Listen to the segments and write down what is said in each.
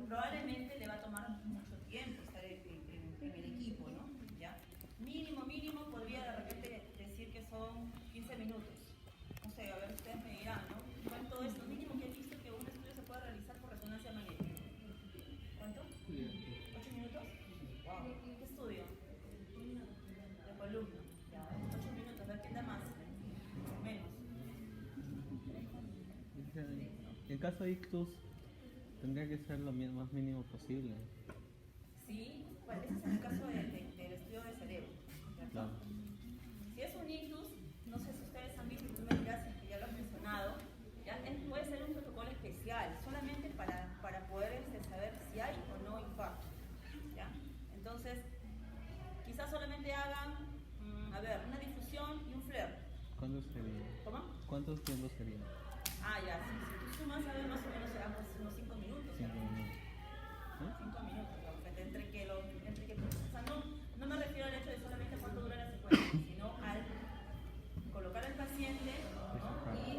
probablemente le va a tomar mucho tiempo estar en el equipo, ¿no? ¿Ya? Mínimo podría de repente decir que son 15 minutos. No sé, a ver, ustedes me dirán, ¿no? ¿Cuánto es lo mínimo que he visto que un estudio se puede realizar por resonancia magnética? ¿Cuánto? ¿8 minutos? Wow. ¿Qué estudio? De columna. Ya, 8 minutos, a ver, ¿quién da más? Menos. En caso de ictus, tendría que ser lo más mínimo posible. Sí, pues ese es en el caso del estudio de cerebro. Claro. Si es un ictus, no sé si ustedes han visto, tú me dirás que ya lo has mencionado, ¿ya? Puede ser un protocolo especial, solamente para poder saber si hay o no infarto. ¿Ya? Entonces, quizás solamente hagan, a ver, una difusión y un flare. ¿Cuánto sería? ¿Cómo? ¿Cuántos tiempos serían? Ah, ya, si tú sumas, a ver, más o menos serán pues, unos 5 minutos. 5 minutos. 5 minutos, o sea, no me refiero al hecho de solamente cuánto dura la secuencia, sino al colocar al paciente, ¿no? Y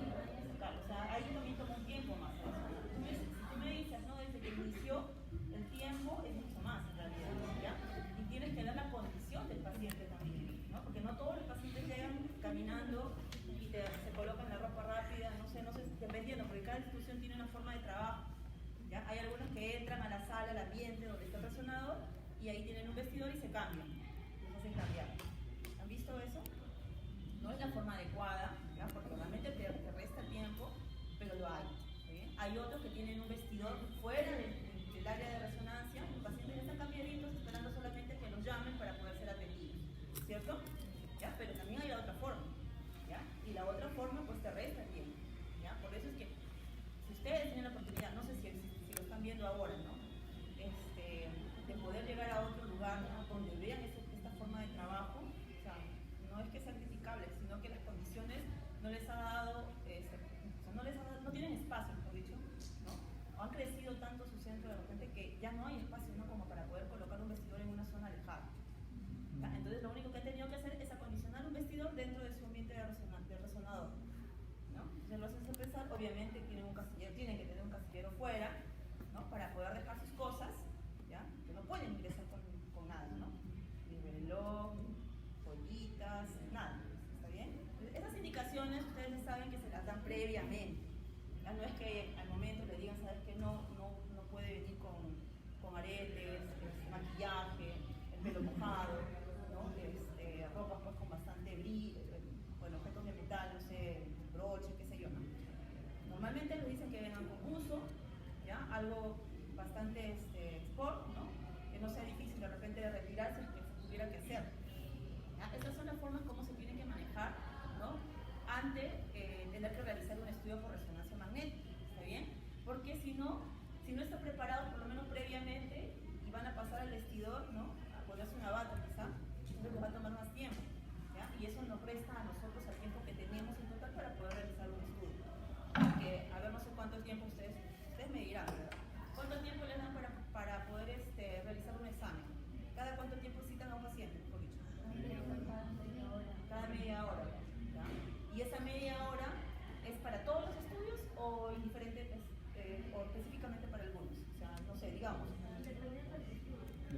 sacarlo. O sea, ahí también toma un tiempo más. Si tú me dices, ¿no? Desde que inició, el tiempo es mucho más en realidad, ¿ya? Y tienes que dar la condición del paciente también, ¿no? Porque no todos los pacientes llegan caminando y se colocan la ropa rápida, no sé, dependiendo, porque cada institución tiene una forma de trabajo. ¿Ya? Hay algunos que entran a la sala, al ambiente donde está el resonador y ahí tienen un vestidor y se cambian, les hacen cambiar. ¿Han visto eso? No es la forma adecuada, ¿ya? Porque realmente te resta tiempo, pero lo hay. ¿Sí? Hay otros que tienen un vestidor fuera del área de resonancia, los pacientes ya están cambiaditos esperando solamente que los llamen para poder ser atendidos, ¿cierto? ¿Ya? Pero también hay la otra forma, ¿ya? Y la otra forma pues te resta tiempo, ¿ya? Por eso es que si ustedes tienen la oportunidad, no sé si lo están viendo ahora, ¿no? De poder llegar a otro lugar, ¿no? Donde vean esta forma de trabajo, o sea, no es que sea criticable, sino que las condiciones no les ha dado, no tienen espacio, mejor dicho, ¿no? O han crecido tanto su centro de repente que ya no hay espacio, ¿no? Como para poder colocar un vestidor en una zona alejada. ¿Ya? Entonces lo único que han tenido que hacer es acondicionar un vestidor dentro de su ambiente de resonador. ¿No? Entonces lo hacen pensar, obviamente tienen que tener un casillero fuera, ¿no? Para poder dejar sus cosas, ¿ya? Que no pueden ingresar con nada, ¿no? Ni reloj, joyitas, nada, ¿está bien? Entonces, esas indicaciones ustedes saben que se las dan previamente, ¿ya? No es que al momento le digan, ¿sabes qué? No puede venir con aretes, maquillaje, el pelo mojado, ¿no? Ropas pues con bastante brillo, bueno, objetos de metal, no sé, broche, qué sé yo, ¿no? Normalmente les dicen que vengan con uso, ¿ya? Algo bastante sport, ¿no? Que no sea difícil de repente de retirarse, que se tuviera que hacer. ¿Ya? Estas son las formas como se tienen que manejar, ¿no? Ante tener que realizar un estudio por resonancia magnética, ¿está bien? Porque si no están preparados por lo menos previamente y van a pasar al vestidor, ¿no? A ponerse una bata quizá, entonces les va a tomar más tiempo. ¿Ya? Y eso nos resta a nosotros el tiempo que teníamos en total para poder realizar un estudio. Porque, a ver, no sé cuánto tiempo ustedes me dirán, ¿verdad? ¿Cuánto tiempo les dan para poder realizar un examen? ¿Cada cuánto tiempo citan a un paciente, mejor dicho? Cada media hora. ¿Ya? ¿Y esa media hora es para todos los estudios o indiferente, o específicamente para algunos? O sea, no sé, digamos.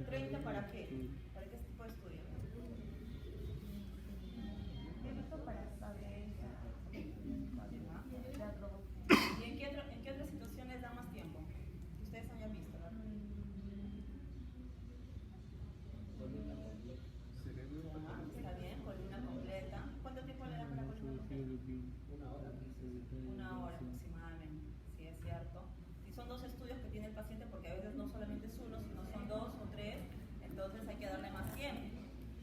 ¿30 para qué? ¿Para qué tipo de estudio? Para saber ¿Y en qué otras situaciones da más tiempo? Ustedes hayan visto, ¿verdad? Está bien, columna completa. ¿Cuánto tiempo le dan para la columna completa? 1 hora aproximadamente, sí, es cierto. Si son 2 estudios que tiene el paciente, porque a veces no solamente es uno, sino son 2 o 3, entonces hay que darle más tiempo,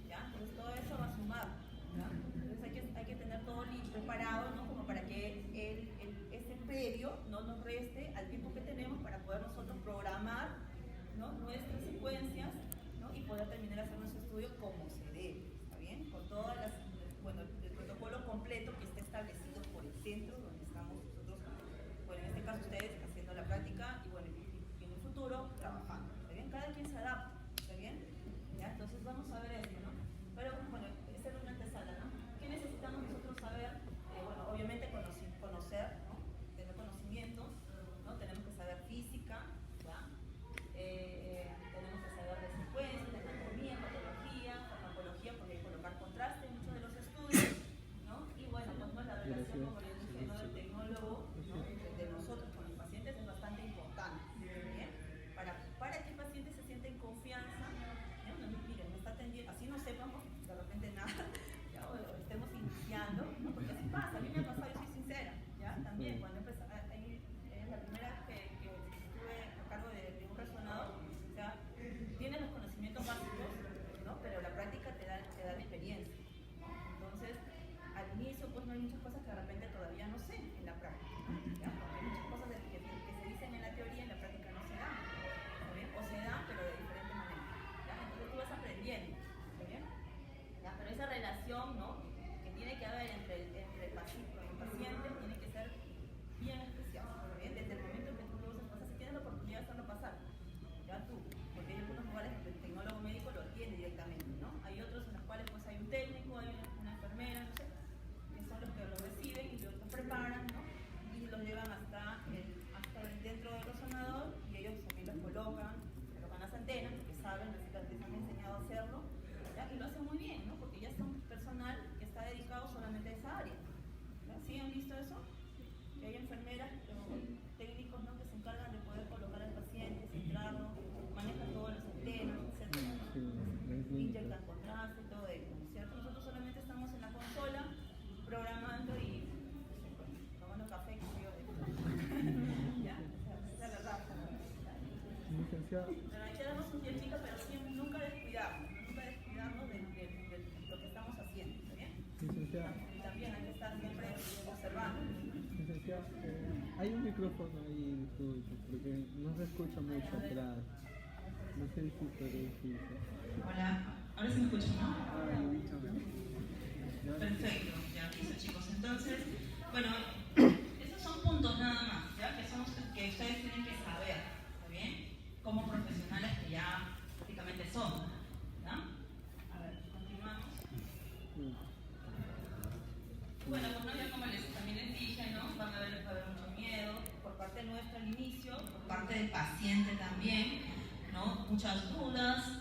¿ya? Entonces todo eso va a sumar, ¿ya? Entonces hay que tener todo preparado, ¿no? Como para que este previo no nos reste al tiempo que tenemos para poder nosotros programar, ¿no? Nuestras secuencias, ¿no? Y poder terminar de hacer nuestro estudio como se debe, ¿está bien? Con todas el protocolo completo que está establecido por el centro donde estamos nosotros, bueno, en este caso ustedes haciendo la práctica y bueno, y en el futuro trabajando, ¿está bien? Cada quien se adapta, ¿está bien? ¿Ya? Entonces vamos a ver esto, ¿no? Pero bueno, esta es una antesala, ¿no? ¿Qué necesitamos nosotros saber? Bueno, obviamente conocer, ¿no? Tener conocimientos, ¿no? Tenemos que saber física, ¿ya? Licenciada, Pero hay que darnos un tiempito, pero siempre nunca descuidarnos de lo que estamos haciendo, ¿está bien? licenciada, Y también hay que estar siempre observando. licenciada, hay un micrófono ahí disculpe, porque no se escucha mucho atrás. No sé si puede decirse. Hola, ahora sí me escuchan, ¿no? Ah, mucho mejor. ¿Ya? Perfecto, ya listo chicos. Entonces, bueno, esos son puntos nada más, ¿ya? Que son los que ustedes tienen que saber, ¿está bien? Como profesionales que ya prácticamente son, ¿ya? A ver, continuamos. Bueno, ya como también les dije, ¿no? Va a haber mucho miedo por parte nuestra al inicio, por parte del paciente también, ¿no? Muchas dudas,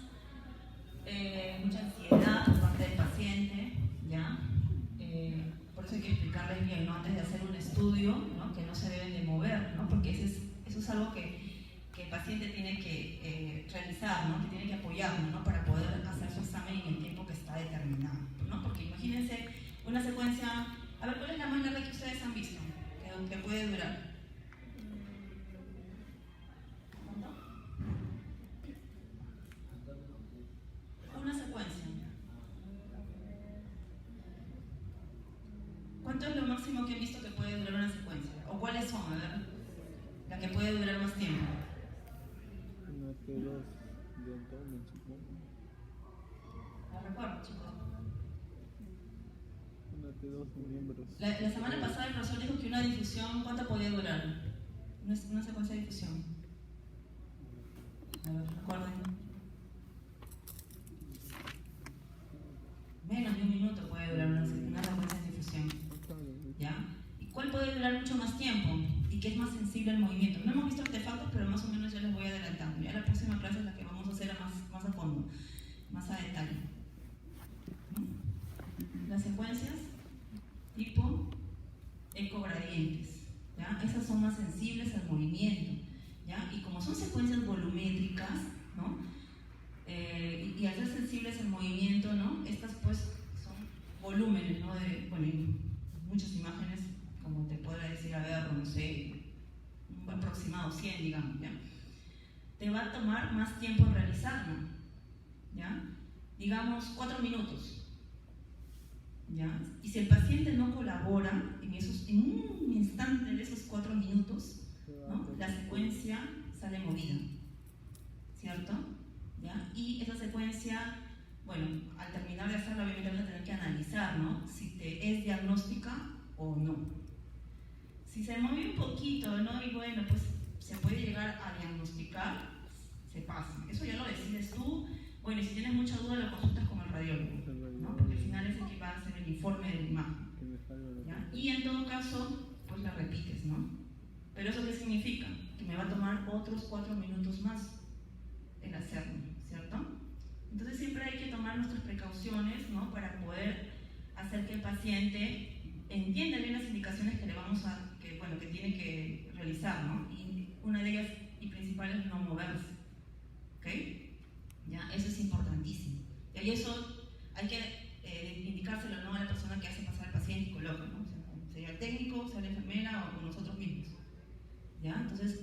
mucha ansiedad por parte del paciente, ¿ya? Por eso hay que explicarles bien, ¿no? Antes de hacer un estudio, ¿no? Que no se deben de mover, ¿no? Porque eso es algo que el paciente tiene que realizar, ¿no? Que tiene que apoyarnos, ¿no? Para poder hacer su examen en el tiempo que está determinado, ¿no? Porque imagínense una secuencia, a ver, ¿cuál es la más larga que ustedes han visto? Que puede durar. ¿Cuánto? Una secuencia. ¿Cuánto es lo máximo que han visto que puede durar una secuencia? ¿O cuáles son? A ver, la que puede durar más tiempo. Una T2 de abdomen, supongo. ¿La recuerdo, chicos? Una T2 miembros. La semana pasada el profesor dijo que una difusión, ¿cuánto podía durar? Una secuencia de difusión. A ver, recuerden. Menos de un minuto puede durar una secuencia de difusión. ¿Ya? ¿Y cuál puede durar mucho más tiempo? Y que es más sensible al movimiento. No hemos visto artefactos, pero más o menos ya les voy adelantando. Ya la próxima clase es la que vamos a hacer más a fondo, más a detalle. ¿No? Las secuencias tipo ecogradientes, ¿ya? Esas son más sensibles al movimiento, ¿ya? Y como son secuencias volumétricas, ¿no? Y al ser sensibles al movimiento, ¿no? Estas pues son volúmenes, ¿no? Bueno, muchas imágenes, como te podrá decir, a ver, no sé, un aproximado 100, digamos, ¿ya? Te va a tomar más tiempo realizarlo, ¿ya? Digamos 4 minutos. ¿Ya? Y si el paciente no colabora en un instante de esos 4 minutos, ¿no? La secuencia sale movida, ¿cierto? ¿Ya? Y esa secuencia, bueno, al terminar de hacerla obviamente vas a tener que analizar, ¿no? Si te es diagnóstica o no. Si se mueve un poquito, ¿no? Y bueno, pues se puede llegar a diagnosticar, se pasa. Eso ya lo decides tú. Bueno, y si tienes mucha duda lo consultas con el radiólogo, ¿no? Porque al final es el que va a hacer el informe de la imagen, ¿ya? Y en todo caso, pues la repites, ¿no? Pero ¿eso qué significa? Que me va a tomar otros 4 minutos más el hacerlo, ¿cierto? Entonces siempre hay que tomar nuestras precauciones, ¿no? Para poder hacer que el paciente entienda bien las indicaciones que le vamos a, que tiene que realizar, ¿no? Y una de ellas y principal es no moverse, ¿ok? ¿Ya? Eso es importantísimo. Y eso hay que indicárselo, ¿no? A la persona que hace pasar al paciente y coloca, ¿no? O sea, sea el técnico, sea la enfermera o nosotros mismos, ¿ya? Entonces,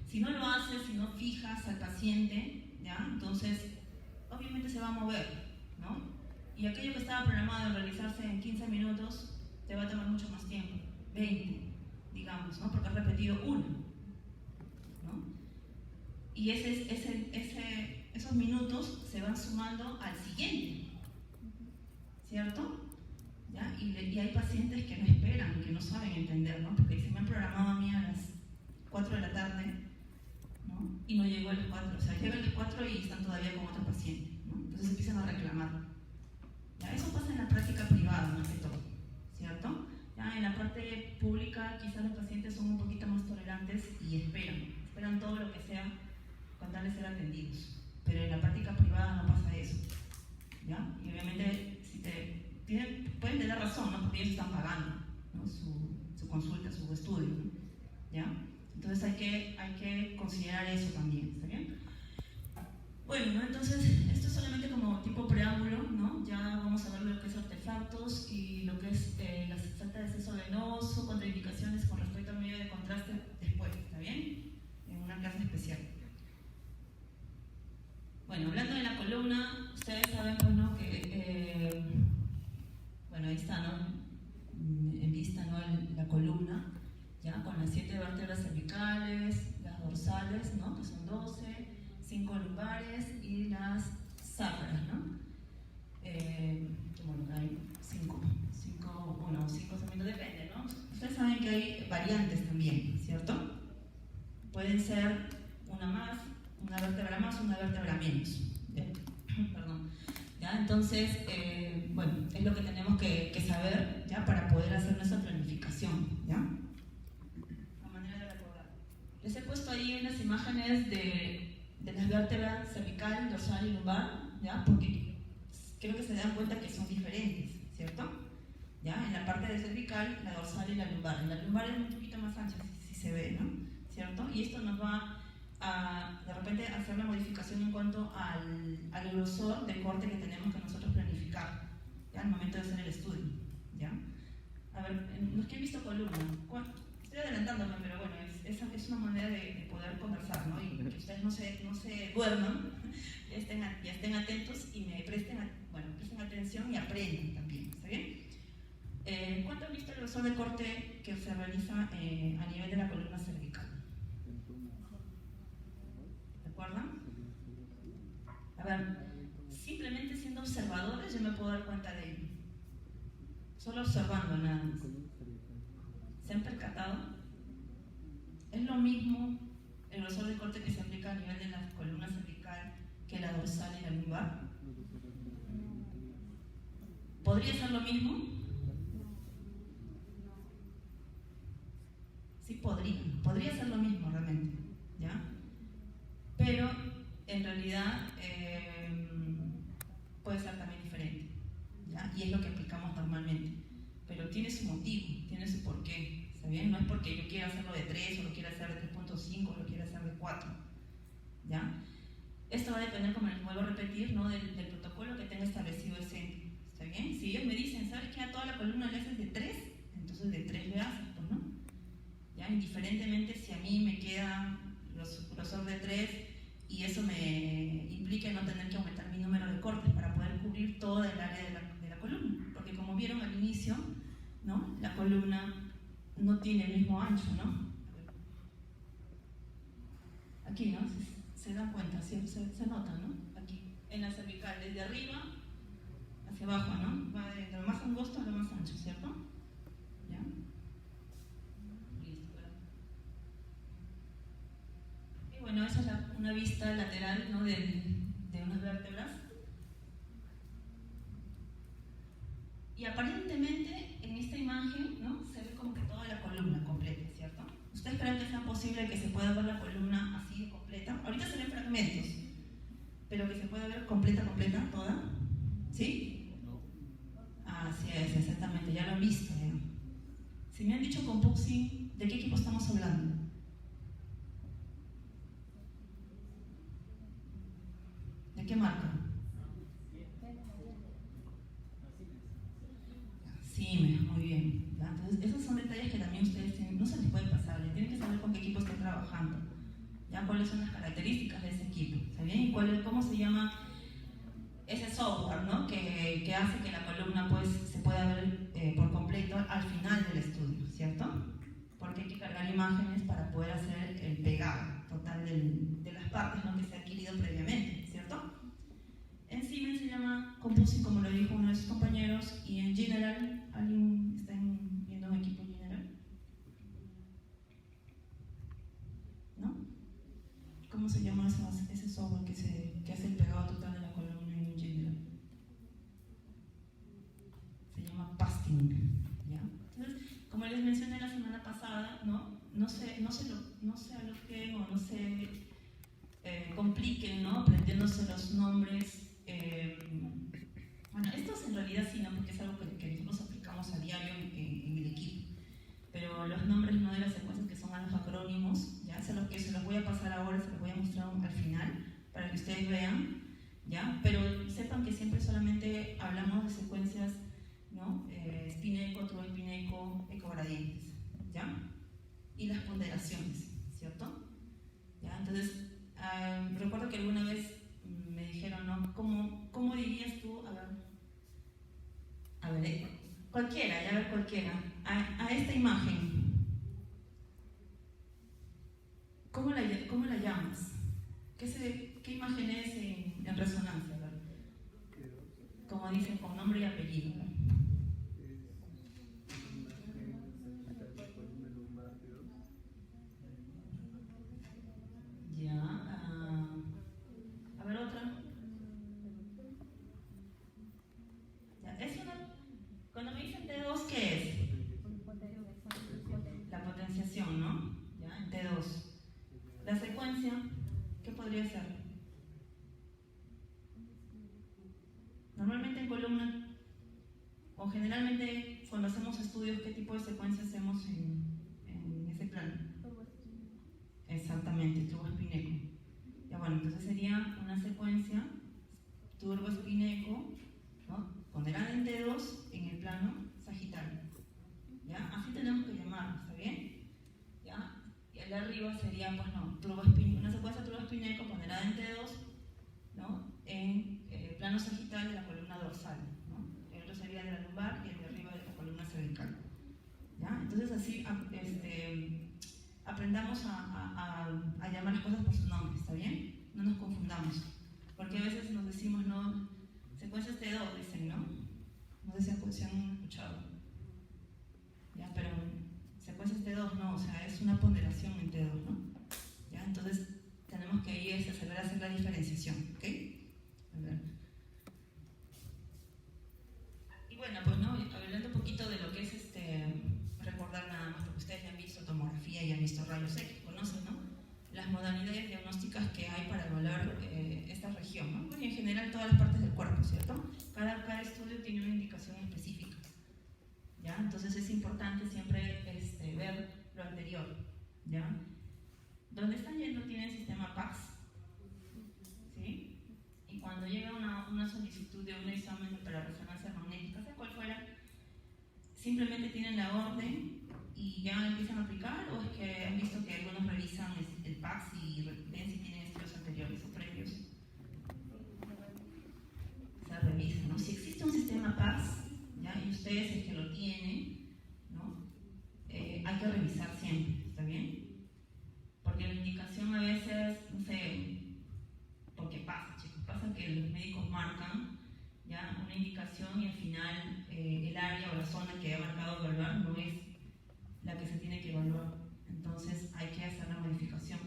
si no lo haces, si no fijas al paciente, ¿ya? Entonces, obviamente se va a mover, ¿no? Y aquello que estaba programado en realizarse en 15 minutos, te va a tomar mucho más tiempo, 20, digamos, ¿no? Porque has repetido uno, ¿no? Y esos minutos se van sumando al siguiente, ¿cierto? ¿Ya? Y hay pacientes que no esperan, que no saben entender, ¿no? Porque dicen, me han programado a mí a las 4 de la tarde, ¿no? Y no llegó a las 4, o sea, llegan a las 4 y están todavía con otro paciente, ¿no? Entonces empiezan a reclamar. ¿Ya? Eso pasa en la práctica privada, más que todo, ¿cierto? Ya en la parte pública quizás los pacientes son un poquito más tolerantes y esperan todo lo que sea con tal de ser atendidos. Pero en la práctica privada no pasa eso, ¿ya? Y obviamente pueden tener razón, ¿no? Porque ellos están pagando, ¿no? su consulta, su estudio, ¿no? ¿Ya? Entonces hay que considerar eso también, ¿está bien? Bueno, ¿no? Entonces esto es solamente como tipo preámbulo, ¿no? Ya vamos a ver lo que es artefactos y lo que es la falta de acceso venoso, contraindicaciones con respecto al medio de contraste después, ¿está bien? En una clase especial. lumbares y las sacras, ¿no? Bueno, hay cinco segmentos, depende, ¿no? Ustedes saben que hay variantes también, ¿cierto? Pueden ser una vértebra más, una vértebra menos. Perdón. ¿Ya? Entonces, bueno, es lo que tenemos que saber, ¿ya? Para poder hacer nuestra planificación, ¿ya? A manera de recordar. Les he puesto ahí unas imágenes de las vértebras cervical, dorsal y lumbar, ¿ya? Porque creo que se dan cuenta que son diferentes, ¿cierto? ¿Ya? En la parte de cervical, la dorsal y la lumbar. En la lumbar es un poquito más ancha, si se ve, ¿no? ¿Cierto? Y esto nos va a, de repente, hacer la modificación en cuanto al grosor de corte que tenemos que nosotros planificar, ¿ya? Al momento de hacer el estudio, ¿ya? A ver, los que han visto columna, estoy adelantándome, pero bueno, es una manera de poder conversar, ¿no? Y que ustedes no se duerman, ya estén atentos y me presten atención y aprendan también, ¿está bien? ¿Cuánto han visto el grosor de corte que se realiza a nivel de la columna cervical? ¿Recuerdan? A ver, simplemente siendo observadores yo me puedo dar cuenta de ello. Solo observando nada más. ¿Se han percatado? Es lo mismo el grosor de corte que se aplica a nivel de la columna cervical que la dorsal y la lumbar. ¿Podría ser lo mismo? Sí, podría ser lo mismo realmente, ¿ya? Pero en realidad puede ser también diferente, ¿ya? Y es lo que aplicamos normalmente, pero tiene su motivo, tiene su porqué, ¿está bien? No es porque yo quiera hacerlo de 3 o lo quiera hacer de 3.5 o lo quiera hacer de 4, ¿ya? Esto va a depender, como les vuelvo a repetir, ¿no? del protocolo que tenga establecido el centro, ¿está bien? Si ellos me dicen, ¿sabes qué? A toda la columna le haces de 3, entonces de 3 le haces, pues, ¿no? ¿Ya? Indiferentemente si a mí me queda grosor de 3 y eso me implica no tener que aumentar mi número de cortes para poder cubrir toda el área de la columna, porque como vieron al inicio, ¿no? La columna no tiene el mismo ancho, ¿no? Aquí, ¿no? Se dan cuenta, se nota, ¿no? Aquí, en la cervical, desde arriba hacia abajo, ¿no? Va de lo más angosto a lo más ancho, ¿cierto? ¿Ya? Listo. Y bueno, esa es una vista lateral, ¿no? de unas vértebras. Y aparentemente en esta imagen, ¿no? Se ve como que toda la columna completa, ¿cierto? ¿Ustedes creen que sea posible que se pueda ver la columna así completa? Ahorita se ven fragmentos, pero que se pueda ver completa, toda. ¿Sí? Así es, exactamente, ya lo han visto, ¿eh? Si me han dicho compuxing, ¿de qué equipo estamos hablando? ¿De qué marca? Sí, muy bien. ¿Ya? Entonces, esos son detalles que también ustedes tienen, no se les puede pasar, tienen que saber con qué equipo están trabajando, ¿ya? Cuáles son las características de ese equipo, ¿está bien? Y cómo se llama ese software, ¿no? que hace que la columna pues, se pueda ver por completo al final del estudio, ¿cierto? Porque hay que cargar imágenes para poder hacer el pegado total de las partes, ¿no? Que se ha adquirido previamente, ¿cierto? En Siemens se llama compuxing, como lo dijo uno de sus compañeros, y en General, ¿alguien está viendo un equipo General? ¿No? ¿Cómo se llama ese software que hace el pegado total de la columna en General? Se llama Pasting, ¿ya? Entonces, como les mencioné la semana pasada, no se aloquen o no se compliquen, ¿no? Aprendiéndose los nombres. Bueno, estos en realidad sí, ¿no? Porque es algo que nosotros aplicamos a diario en el equipo. Pero los nombres no de las secuencias que son los acrónimos, ¿ya? Se los voy a pasar ahora, se los voy a mostrar al final para que ustedes vean, ¿ya? Pero sepan que siempre solamente hablamos de secuencias, ¿no? Spin-echo, true-spin-echo, ecogradientes, ¿ya? Y las ponderaciones, ¿cierto? ¿Ya? Entonces, recuerdo que alguna vez me dijeron, ¿no? ¿Cómo dirías tú? A ver, cualquiera, a esta imagen, ¿cómo la llamas? ¿Qué ¿qué imagen es en resonancia? ¿Verdad? Como dicen, con nombre y apellido, ¿no? Ya, a ver otra. Ya, es una, cuando me dicen T2, ¿qué es? La potenciación, ¿no? Ya, en T2. La secuencia, ¿qué podría ser? Normalmente en columna, o generalmente cuando hacemos estudios, ¿qué tipo de secuencia hacemos en ese plano? Exactamente, turboespineco. Ya bueno, entonces sería una secuencia turboespineco, ¿no? Ponderada en T2 en el plano sagital. ¿Ya? Así tenemos que llamarlo, ¿está bien? ¿Ya? Y el de arriba sería, pues no, una secuencia turboespineco ponderada en T2, ¿no? En plano sagital de la columna dorsal, ¿no? El otro sería de la lumbar y el de arriba de la columna cervical. ¿Ya? Entonces así aprendamos a llamar las cosas por su nombre, ¿está bien? No nos confundamos, porque a veces nos decimos, no, secuencias T2, dicen, ¿no? No sé si han escuchado. ¿Ya? Pero secuencias T2 no, o sea, es una ponderación en T2, ¿no? ¿Ya? Entonces tenemos que ir a saber hacer la diferenciación, ¿ok? A ver. Y bueno, pues no, hablando un poquito de lo que es recordar nada más, porque ustedes ya han visto tomografía y han visto rayos X, conocen, ¿no? Las modalidades diagnósticas que hay para evaluar esta región, ¿no? Bueno, y en general todas las partes del cuerpo, ¿cierto? Cada estudio tiene una indicación específica, ¿ya? Entonces es importante siempre ver lo anterior, ¿ya? Donde están yendo tienen sistema PAX, ¿sí? Y cuando llega una solicitud de un examen para resonancia magnética, sea cual fuera, simplemente tienen la orden y ya empiezan a aplicar, o es que han visto que algunos revisan el PAX y ven si tienen estudios anteriores o previos. Se revisa, ¿no? Si existe un sistema PAX, ¿ya? Y ustedes es que lo tienen, ¿no? Hay que revisar siempre, ¿está bien? Porque la indicación a veces, no sé, porque pasa, chicos, pasa que los médicos marcan ya una indicación y al final el área o la zona que ha marcado evaluar no es la que se tiene que evaluar. Entonces hay que hacer la modificación,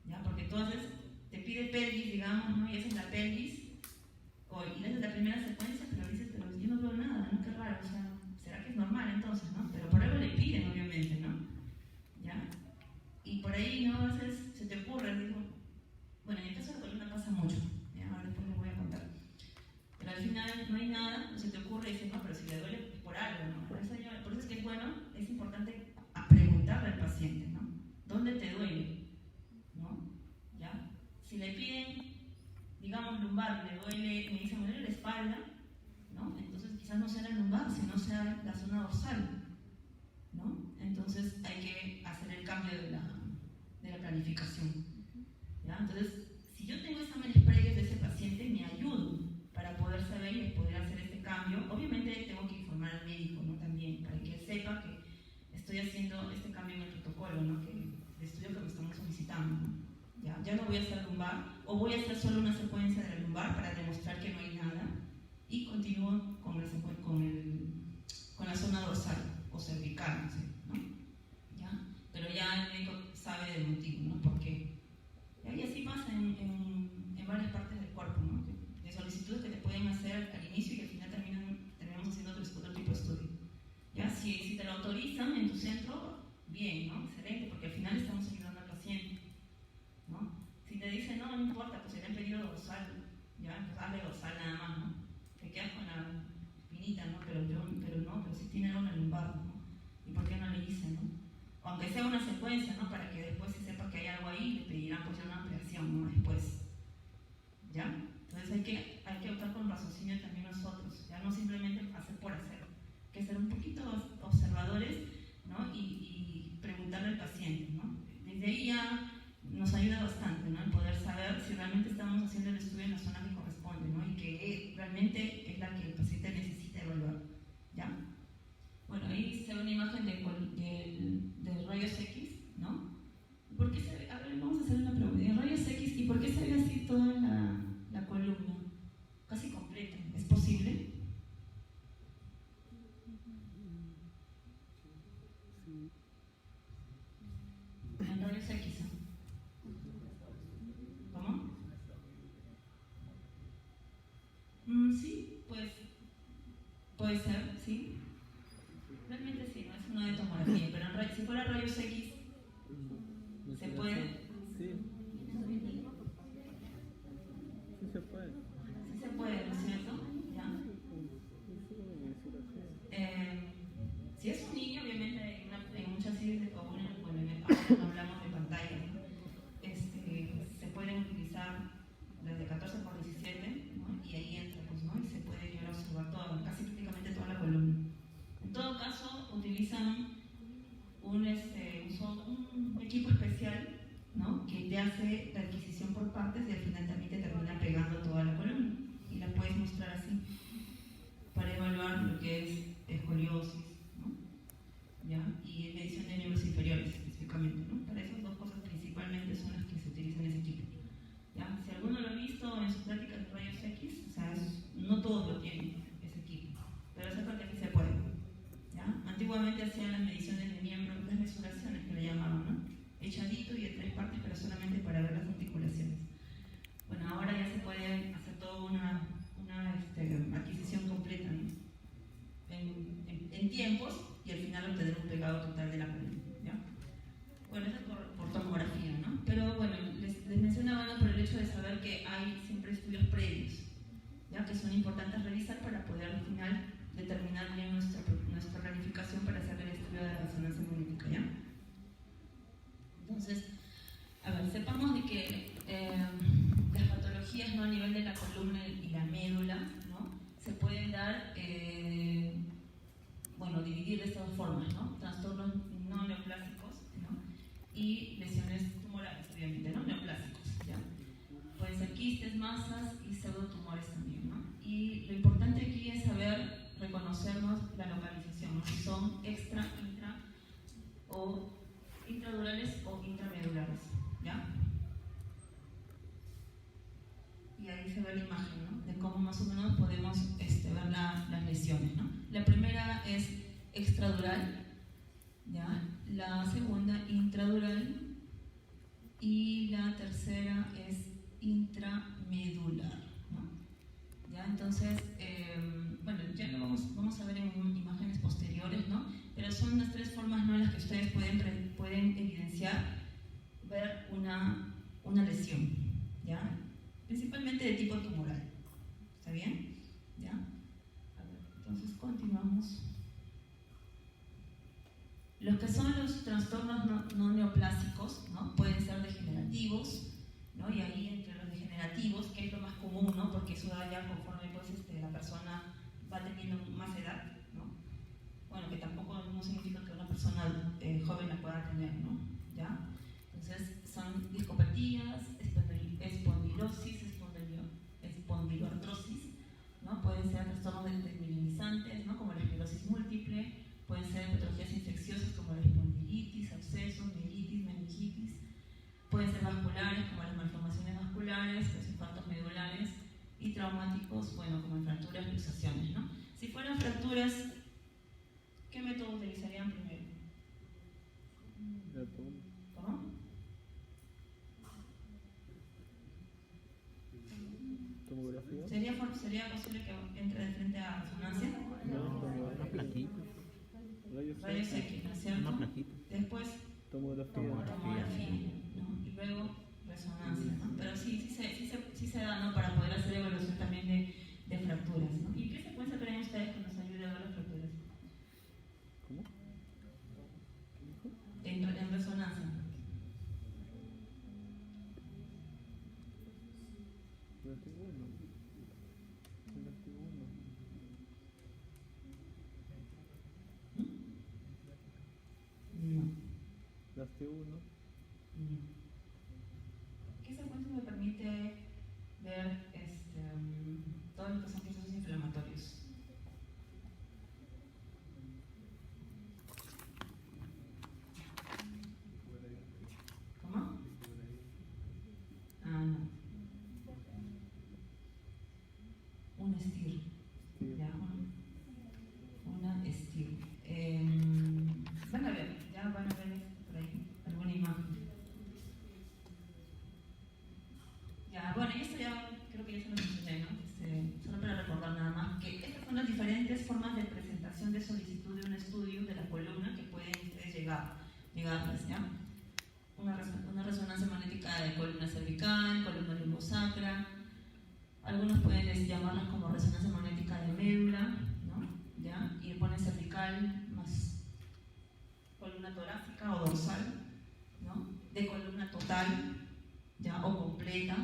¿ya? Porque tú haces, te pide pelvis, digamos, ¿no? Y haces la pelvis, y haces la primera secuencia, pero dices, pero yo no veo nada, ¿no? Qué raro, o sea, ¿será que es normal entonces, no? Pero por algo le piden, obviamente, ¿no? ¿Ya? Y por ahí, ¿no? A veces se te ocurre, digo, bueno, en el caso de la columna pasa mucho, ¿ya? Ahora después les voy a contar. Pero al final no hay nada, se te ocurre y dices, no, pero si le duele es por algo, ¿no? Por eso es que es bueno, es importante preguntarle al paciente, ¿no? ¿Dónde te duele? ¿No? ¿Ya? Si le piden, digamos, lumbar, le duele, me dicen, me duele la espalda, ¿no? Entonces quizás no sea la lumbar, sino sea la zona dorsal, ¿no? Entonces hay que hacer el cambio de la planificación, ¿ya? Entonces, si yo tengo exámenes previos de ese paciente, me ayudo para poder saber y poder hacer este cambio. Obviamente tengo que informar al médico, ¿no? También, para que él sepa que estoy haciendo este cambio en el protocolo, ¿no? El estudio que me estamos solicitando, ¿no? Ya no voy a hacer lumbar, o voy a hacer solo una secuencia de la lumbar para demostrar que no hay nada, y continúo con la zona dorsal o cervical, no sé, ¿no? ¿Ya? Pero ya el médico sabe del motivo, ¿no? ¿Por qué? Y así pasa en varias partes del cuerpo, ¿no? De solicitudes que te pueden hacer al inicio y que al final terminamos haciendo otro tipo de estudio. ¿Ya? Si te lo autorizan en tu centro, bien, ¿no? Excelente, porque al final estamos ayudando al paciente, ¿no? Si te dicen, no, no importa, pues se le han pedido dorsal, ya, pues hazle dorsal nada más, ¿no? Te quedas con la espinita, ¿no? Pero si tiene algo en la lumbar, ¿no? ¿Y por qué no le dicen, no? Aunque sea una secuencia, ¿no? Para que después se sepa que hay algo ahí, le pedirán pues ya una ampliación, ¿no? Después, ¿ya? Entonces hay que optar con raciocinio también nosotros, ya no simplemente hacer por hacer, que ser un poquito observadores, ¿no? Y preguntarle al paciente, ¿no? Desde ahí ya nos ayuda bastante, ¿no? En poder saber si realmente estamos haciendo el estudio en la zona que corresponde, ¿no? Y que realmente es la que el paciente necesita evaluar, ¿ya? Bueno, ahí se ve una imagen de rayos X, ¿no? ¿Por qué a ver, vamos a hacer una pregunta. ¿En rayos X y por qué se toda la columna, casi completa. ¿Es posible? En rayos X. ¿Cómo? Sí, pues puede ser, sí. Realmente sí, no es una de tomografía, pero si fuera rayos X, ¿se puede? Sí. Sí se puede. Sí se puede, ¿no es cierto? ¿Ya? Si es un niño, obviamente hay muchas series de bueno, ahora no hablamos de pantalla, ¿no? Se pueden utilizar desde 14 por 17, ¿no? Y ahí entra, pues, ¿no? Y se puede llegar a observar casi prácticamente toda la columna. En todo caso, utilizan un equipo especial, ¿no? Que te hace la adquisición por partes y al final también te termina pegando toda la columna. Y la puedes mostrar así, para evaluar lo que es escoliosis, ¿no? ¿Ya? Y medición de miembros inferiores específicamente, ¿no? Para esas dos cosas principalmente son las que se utilizan en ese equipo. ¿Ya? Si alguno lo ha visto en sus prácticas de rayos X, o sea, no todos lo tienen, ese equipo, pero sepan que aquí se puede. ¿Ya? Antiguamente hacían las mediciones de miembros, las mesuraciones que le llamaban, ¿no? Echadito y de 3 partes, pero solamente para ver las articulaciones. Bueno, ahora ya se puede hacer toda una adquisición completa, ¿no? en tiempos y al final obtener un pegado total de la columna, ¿ya? Bueno, eso es por tomografía, ¿no? Pero bueno, les mencionaba por el hecho de saber que hay siempre estudios previos, ¿ya? Que son importantes revisar para poder al final determinar bien nuestra planificación para hacer el estudio de la resonancia magnética, ¿ya? Entonces, a ver, sepamos de que las patologías, ¿no? A nivel de la columna y la médula, ¿no? Se pueden dar, dividir de estas dos formas, ¿no? Trastornos no neoplásicos, ¿no? Y lesiones tumorales, obviamente, ¿no? Neoplásicos, ¿ya? Pueden ser quistes, masas y pseudotumores también, ¿no? Y lo importante aquí es saber reconocernos la localización, ¿no? Si son extra, intra o intradurales o intramedulares, ¿ya? Y ahí se ve la imagen, ¿no? De cómo más o menos podemos ver las lesiones, ¿no? La primera es extradural, ¿ya? La segunda intradural y la tercera es intramedular, ¿no? ¿Ya? Entonces, ya lo vamos a ver en imágenes posteriores, ¿no? Pero son las 3 formas, ¿no?, en las que ustedes pueden evidenciar, ver una lesión, ¿ya? Principalmente de tipo tumoral. ¿Está bien? ¿Ya? A ver, entonces continuamos. Los que son los trastornos no neoplásicos, ¿no? Pueden ser degenerativos, ¿no? Y ahí entre los degenerativos, que es lo más común, ¿no? Porque eso da ya conforme pues, la persona va teniendo más edad, ¿no? Bueno, que tampoco no significa que una persona joven la pueda tener, ¿no? ¿Ya? Entonces son discopatías, espondilosis, espondiloartrosis, ¿no? Pueden ser trastornos desmineralizantes, ¿no? Como la esclerosis múltiple, pueden ser patologías infecciosas como la espondilitis, abscesos, mielitis, meningitis, pueden ser vasculares como las malformaciones vasculares, los infartos medulares y traumáticos, bueno, como fracturas, luxaciones, ¿no? Si fueran fracturas, ¿qué método utilizarían primero? ¿Cómo? ¿Tomografía? ¿Sería posible que entre de frente a resonancia? No, Una plaquita. Rayos X, ¿no es cierto? Una plaquita. Después, Tomografía. tomografía, ¿no? Y luego resonancia, ¿no? Pero sí se da, ¿no? Para poder hacer evaluación también de fracturas, ¿no? ¿Y qué secuencia creen ustedes que nos ayude a ver las fracturas? ¿Cómo? En resonancia. Las T1. Las T1. No. Las T1. ¿Qué secuencia me permite ver todos los que son procesos inflamatorios? ¿Cómo? Ah, no. ya se lo mencioné, ¿no? Solo para recordar nada más que estas son las diferentes formas de presentación de solicitud de un estudio de la columna que pueden ustedes llegarles, ¿ya? Una resonancia magnética de columna cervical, columna lumbosacra, algunos pueden llamarlas como resonancia magnética de médula, ¿no? ¿Ya? Y ponen cervical más columna torácica o dorsal, ¿no? De columna total, ¿ya? O completa,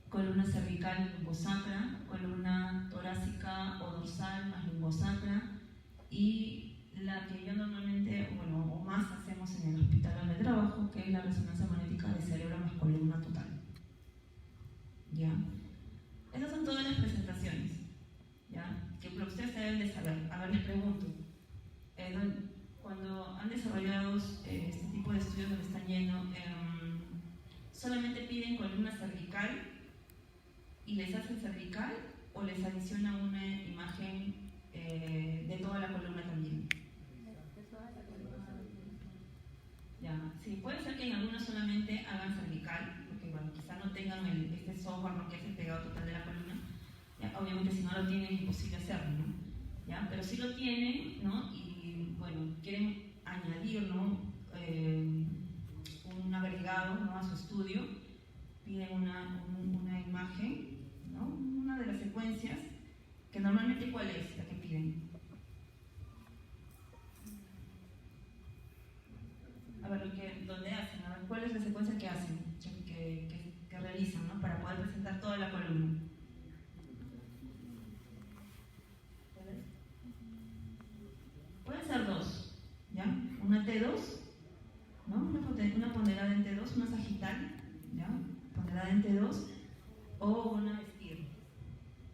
columna cervical lumbosacra, columna torácica o dorsal más lumbosacra, y la que yo normalmente, bueno, o más hacemos en el hospital donde trabajo, que es la resonancia magnética de cerebro más columna total. ¿Ya? Esas son todas las presentaciones, ¿ya? Que ustedes deben de saber. A ver, les pregunto, cuando han desarrollado este tipo de estudios donde están yendo, ¿solamente piden columna cervical y les hacen cervical o les adiciona una imagen de toda la columna también? Ya, sí, puede ser que en algunos solamente hagan cervical, porque bueno, quizá no tengan este software, ¿no? Que es el pegado total de la columna. Ya, obviamente si no lo tienen es imposible hacerlo, ¿no? ¿Ya? Pero si lo tienen, ¿no? Y bueno, quieren añadir, ¿no? Un agregado, ¿no? A su estudio, piden una imagen, ¿no? Una de las secuencias, que normalmente ¿cuál es la que piden? A ver, ¿dónde hacen? A ver, ¿cuál es la secuencia que hacen, que realizan, ¿no? Para poder presentar toda la columna. Pueden ser dos, ¿ya? Una T2, ¿no? Una ponderada en T2, una sagital, ¿ya? Ponderada en T2, o una STIR,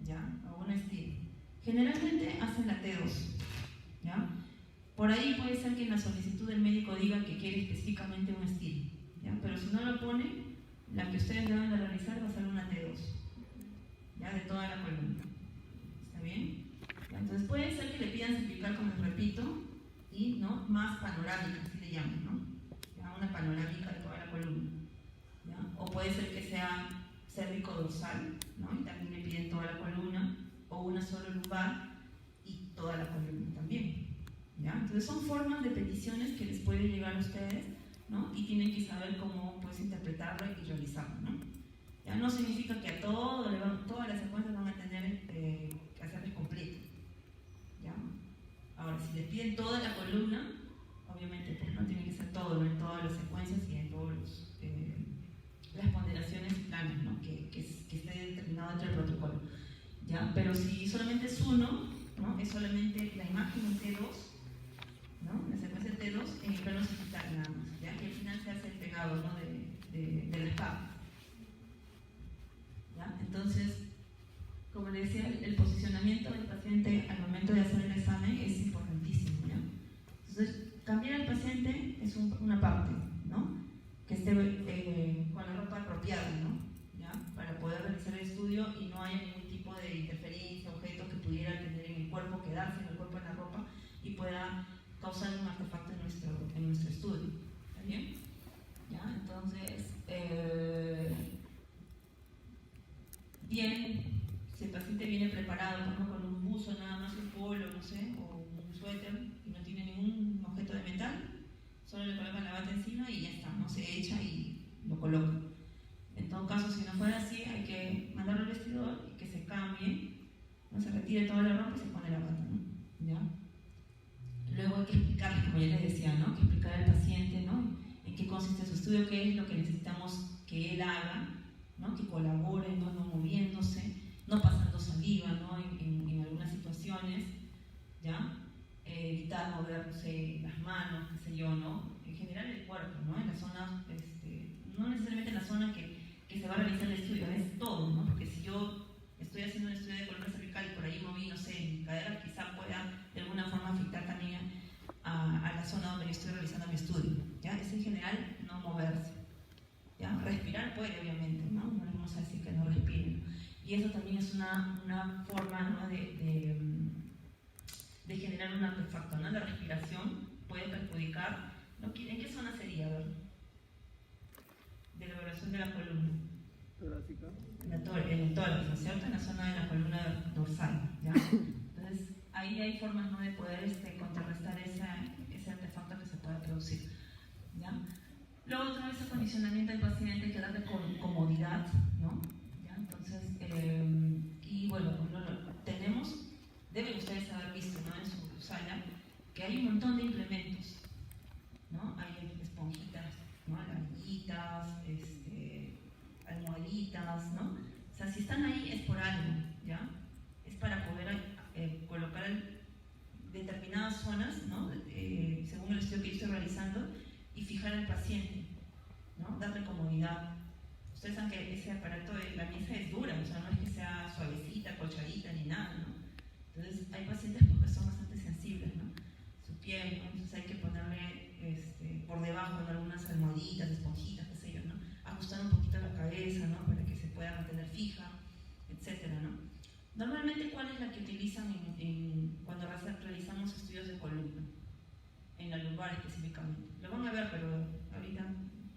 ¿ya? O una STIR. Generalmente hacen la T2, ¿ya? Por ahí puede ser que en la solicitud del médico diga que quiere específicamente un STIR, ¿ya? Pero si no lo pone, la que ustedes deben de realizar va a ser una T2, ¿ya? De toda la columna. ¿Está bien? ¿Ya? Entonces puede ser que le pidan simplificar, como les repito, y ¿no? Más panorámica, así le llaman, ¿no? ¿Ya? Una panorámica de toda la columna, ¿ya? O puede ser que sea cérvico dorsal, ¿no? Y también le piden toda la columna, o una solo lumbar y toda la columna también. ¿Ya? Entonces son formas de peticiones que les pueden llegar a ustedes, ¿no? Y tienen que saber cómo pues, interpretarlo y realizarlo, ¿no? Ya no significa que a todas las secuencias van a tener que hacerles completo, ¿ya? Ahora, si les piden toda la columna, obviamente pues, no tiene que ser todo, ¿no? En todas las secuencias y en todas las ponderaciones y planes, ¿no? Que esté determinado dentro del protocolo, ¿ya? Pero si solamente es uno, ¿no? Es solamente la imagen en T2, ¿no? La secuencia T2 en el plano sagital nada más, ¿ya? Y al final se hace el pegado, ¿no? de las partes, ¿ya? Entonces, como les decía, el posicionamiento del paciente al momento de hacer el examen es importantísimo, ¿ya? Entonces, cambiar al paciente es una parte, ¿no? Que esté con la ropa apropiada, ¿no? ¿Ya? Para poder realizar el estudio y no haya ningún tipo de interferencia, objeto que pudiera tener en el cuerpo, quedarse en el cuerpo, en la ropa y pueda causar un artefacto en nuestro estudio. ¿Está bien? ¿Ya? Entonces, si el paciente viene preparado, por ejemplo, con un buzo, nada más un polo, no sé, o un suéter, y no tiene ningún objeto de metal, solo le colocan la bata encima y ya está, no se echa y lo coloca. En todo caso, si no fuera así, hay que mandarlo al vestidor y que se cambie, no se retire toda la ropa y se pone la bata, ¿no? ¿Ya? Luego hay que explicarle, como ya les decía, ¿no? Que explicar al paciente, ¿no? En qué consiste su estudio, qué es lo que necesitamos que él haga, ¿no? Que colabore, ¿no? No moviéndose, no pasando saliva, ¿no? En algunas situaciones, ¿ya? Evitar moverse las manos, qué sé yo, ¿no? En general el cuerpo, ¿no? En la zona, no necesariamente en la zona que se va a realizar el estudio, es todo, ¿no? Porque si yo estoy haciendo un estudio de columna cervical y por ahí moví, no sé, mi cadera, quizá pueda de alguna forma afectar también a la zona donde yo estoy realizando mi estudio, ¿ya? Es en general no moverse, ¿ya? Respirar puede, obviamente, ¿no? No les vamos a decir que no respiren. Y eso también es una forma, ¿no? de generar un artefacto, ¿no? La respiración puede perjudicar, ¿no? ¿En qué zona sería, a ver? De la evaluación de la columna. Torácica. En el tórax, ¿no es cierto? En la zona de la columna dorsal, ¿ya? Entonces, ahí hay formas, ¿no?, de poder contrarrestar ese artefacto que se pueda producir, ¿ya? Luego, otra vez, acondicionamiento del paciente, hay que darle comodidad, ¿no? ¿Ya? Entonces, y bueno, deben ustedes haber visto, ¿no?, en su sala, que hay un montón de implementos, ¿no? Hay esponjitas, ¿no?, larguitas, almohaditas, ¿no? O sea, si están ahí es por algo, ¿ya? Es para poder colocar determinadas zonas, ¿no?, según el estudio que yo estoy realizando, y fijar al paciente, ¿no? Darle comodidad. Ustedes saben que ese aparato, la mesa es dura, o sea, no es que sea suavecita, colchadita, ni nada, ¿no? Entonces, hay pacientes que son bastante sensibles, ¿no? Su piel, ¿no? Entonces hay que ponerle por debajo, ¿no?, algunas almohaditas, esponjitas, qué sé yo, ¿no? Ajustar un poquito la cabeza, ¿no?, para que se pueda mantener fija, etcétera, ¿no? Normalmente, ¿cuál es la que utilizan cuando realizamos estudios de columna? En la lumbar específicamente. Lo van a ver, pero ahorita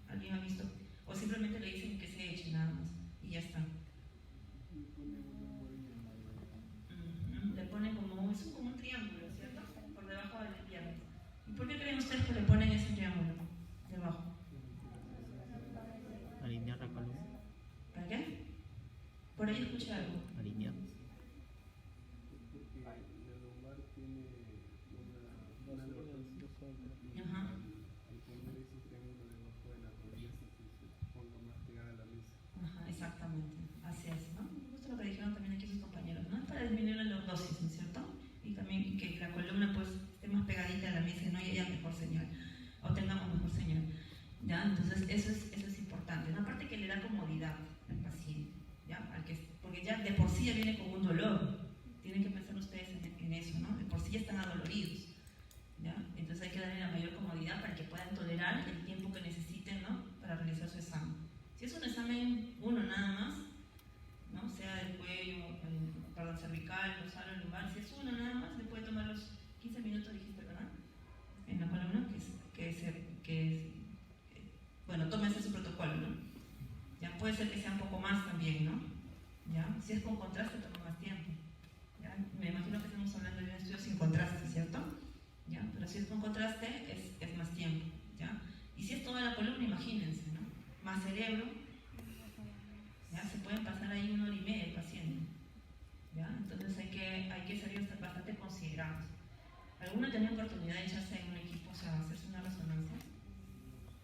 alguien ha visto. O simplemente le dicen que se eche nada más y ya está. Le ponen como un triángulo, ¿cierto? Por debajo de las piernas. ¿Y por qué creen ustedes que le ponen ese triángulo debajo? Alinear la columna. ¿Para qué? Por ahí escuché algo. Alinear. Ajá. Ajá, exactamente, así es, ¿no? Justo lo que dijeron también aquí sus compañeros, ¿no? Es para disminuir la lordosis, ¿no es cierto? Y también que la columna pues esté más pegadita a la mesa, ¿no?, y haya mejor señal, o tengamos mejor señal, ¿ya? Entonces eso es importante, ¿no? Aparte que le da comodidad al paciente, ¿ya? Porque ya de por sí ya viene con un dolor, tienen que pensar ustedes en eso, ¿no? De por sí ya están adoloridos, ¿ya? Entonces hay que darle la mayor comodidad para que puedan tolerar el tiempo que necesiten, ¿no?, para realizar su examen. Si es un examen uno nada más, ¿no?, sea del cuello, cervical, dorsal o lumbar, si es uno nada más, le puede tomar los 15 minutos, dijiste, ¿verdad?, en la columna, bueno, tómese su protocolo, ¿no? Ya puede ser que sea un poco más también, ¿no? ¿Ya? Si es con contraste, toma más tiempo. ¿Ya? Me imagino que estamos hablando de un estudio sin contraste, ¿cierto? ¿Ya? Pero si es con contraste, es más tiempo, ¿ya? Y si es toda la columna, imagínense, ¿no? Más cerebro, ¿ya? Se pueden pasar ahí 1 hora y media el paciente, ¿ya? Entonces hay que ser bastante considerados. ¿Alguno ha tenido oportunidad de echarse en un equipo, o sea, hacerse una resonancia?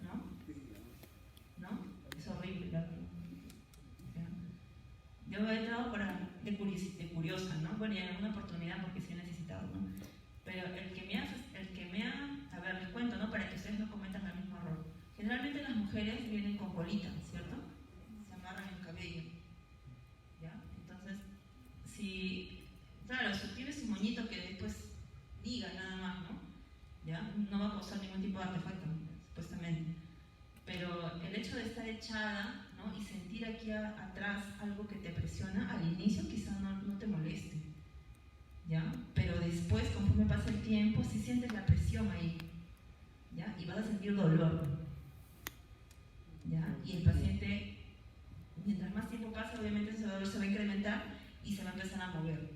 ¿No? ¿No? Es horrible, ¿ya? Yo he entrado de curiosa, ¿no? Bueno, y en alguna oportunidad porque sí he necesitado, ¿no? Pero el que me ha, a ver, les cuento, ¿no?, para que ustedes no cometan el mismo error. Generalmente las mujeres vienen con colita, ¿cierto? Se amarran el cabello, ¿ya? Entonces, claro, si tienes un moñito que después liga nada más, ¿no? ¿Ya? No va a causar ningún tipo de artefacto, supuestamente. Pero el hecho de estar echada, ¿no?, y sentir aquí atrás algo que te presiona, al inicio quizás no te moleste, ¿ya? Pero después, conforme pasa el tiempo, sí sientes la presión ahí, ¿ya? Y vas a sentir dolor, ¿ya? Y el paciente, mientras más tiempo pasa, obviamente ese dolor se va a incrementar y se va a empezar a mover,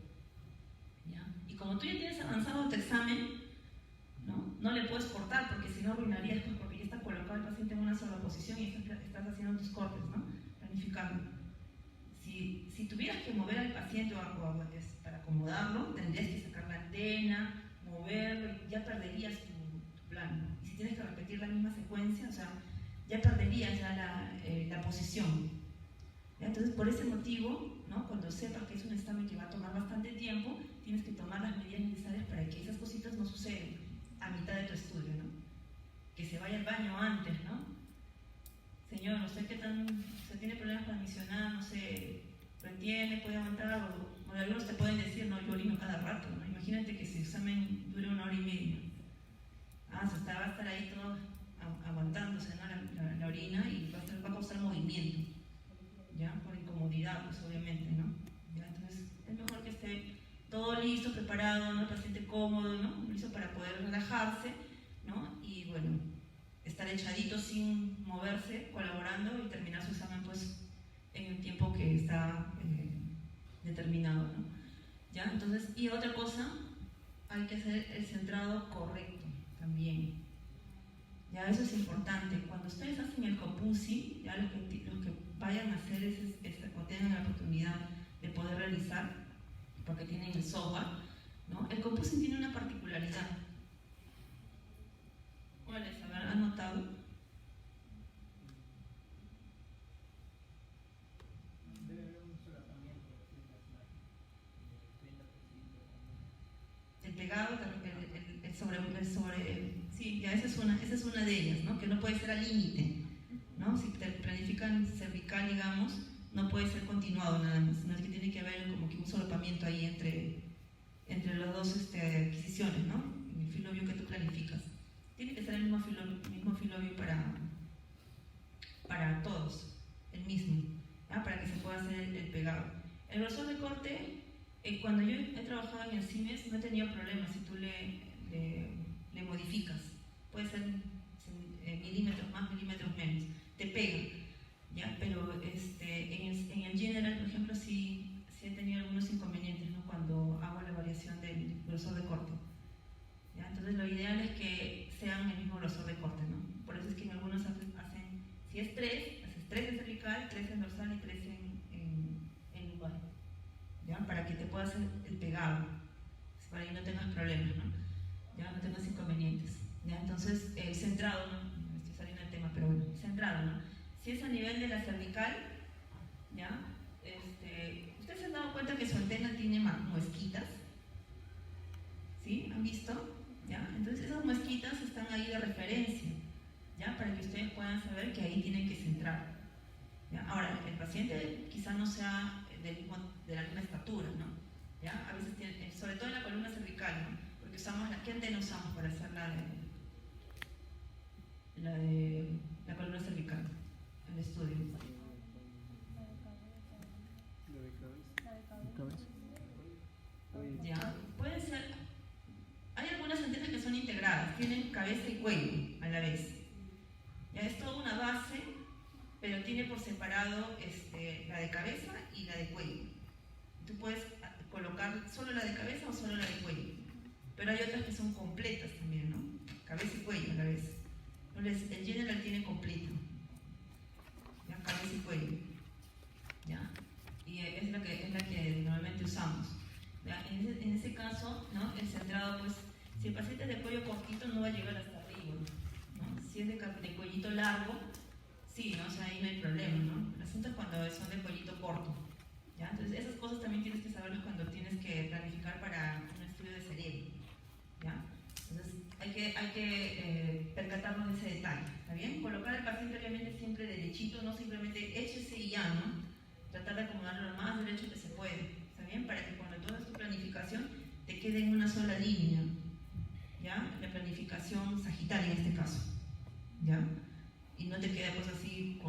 ¿ya? Y como tú ya tienes avanzado tu examen, no le puedes cortar porque si no arruinarías, pues, porque ya está colocado el paciente en una sola posición y estás haciendo tus cortes, ¿no? Planificando. Si tuvieras que mover al paciente para acomodarlo, tendrías que sacar la antena, moverlo, y ya perderías tu plan, ¿no? Y si tienes que repetir la misma secuencia, o sea, ya perderías ya la posición, ¿ya? Entonces, por ese motivo, ¿no?, cuando sepas que es un examen que va a tomar bastante tiempo, tienes que tomar las medidas necesarias para que esas cositas no sucedan a mitad de tu estudio, ¿no? Que se vaya al baño antes, ¿no? Señor, no sé qué se tiene problemas para misionar, no sé, retiene, puede aguantar, o algunos te pueden decir, no, yo orino cada rato, ¿no? Imagínate que si el examen dura 1 hora y media. Va a estar ahí todo aguantándose, ¿no?, la orina, y va a causar movimiento, ¿ya? Por incomodidad, pues obviamente, ¿no? ¿Ya? Entonces es mejor que esté todo listo, preparado, ¿no?, el paciente cómodo, ¿no?, listo para poder relajarse, ¿no? Y bueno, estar echadito sin moverse, colaborando y terminar su examen pues en el tiempo que está determinado, ¿no? ¿Ya? Entonces, y otra cosa, hay que hacer el centrado correcto también. Ya, eso es importante. Cuando ustedes hacen el compusi, ya los que vayan a hacer o tengan la oportunidad de poder realizar, porque tienen el software, ¿no? El compusi tiene una particularidad. ¿Cuál es? A ver, ¿han notado? El pegado, sí, ya esa es una de ellas, ¿no? Que no puede ser al límite, ¿no? Si te planifican cervical, digamos, no puede ser continuado nada más, sino que tiene que haber como que un solapamiento ahí entre las dos adquisiciones, ¿no? En el filobio que tú planificas. Tiene que ser el mismo filobio para todos, el mismo, ¿ya? Para que se pueda hacer el pegado. El grosor de corte, cuando yo he trabajado en el CIMES, no he tenido problemas si tú le modificas. Puede ser milímetros más, milímetros menos. Te pega, ¿ya? Pero en el general, por ejemplo, sí he tenido algunos inconvenientes, ¿no? Cuando hago la variación del grosor de corte. ¿Ya? Entonces lo ideal es que sean el mismo grosor de corte, ¿no? Por eso es que en algunos hacen, si es 3, haces 3 en cervical, 3 en dorsal y 3 en lumbar, ¿ya? Para que te pueda hacer el pegado, para que no tengas problemas, ¿no? Ya no tengas inconvenientes, ¿ya? Entonces el centrado, ¿no? Me estoy saliendo del tema, pero bueno, centrado, ¿no? Si es a nivel de la cervical, ¿ya? ¿Ustedes se han dado cuenta que su antena tiene muesquitas? ¿Sí? ¿Han visto? ¿Ya? Entonces esas muesquitas están ahí de referencia, ¿ya? Para que ustedes puedan saber que ahí tienen que centrar, ¿ya? Ahora, el paciente quizá no sea de la misma estatura, ¿no? ¿Ya? A veces tiene, sobre todo en la columna cervical, ¿no? Porque usamos ¿qué antena usamos para hacer la columna cervical? El estudio. Ya, puede ser. Hay algunas antenas que son integradas, tienen cabeza y cuello a la vez. Ya es toda una base, pero tiene por separado la de cabeza y la de cuello. Tú puedes colocar solo la de cabeza o solo la de cuello. Pero hay otras que son completas también, ¿no? Cabeza y cuello a la vez. Entonces, el general tiene completo. ¿Ya? Cabeza y cuello. ¿Ya? Y es la que normalmente usamos. ¿Ya? En ese caso, ¿no? El centrado, pues, si el paciente es de cuello cortito, no va a llegar hasta arriba, ¿no? Si es de cuellito largo, sí, ¿no? O sea, ahí no hay problema, ¿no? El asunto es cuando son de cuellito corto. ¿Ya? Entonces, esas cosas también tienes que saberlas cuando tienes que planificar para un estudio de cerebro. ¿Ya? Entonces, hay que percatarnos de ese detalle. ¿Está bien? Colocar al paciente, obviamente, siempre derechito, no simplemente échese y ya, ¿no? Tratar de acomodarlo lo más derecho que se puede. ¿Está bien? Para que cuando tú hagas tu planificación te quede en una sola línea. ¿Ya? La planificación sagitaria en este caso. ¿Ya? Y no te quede pues así a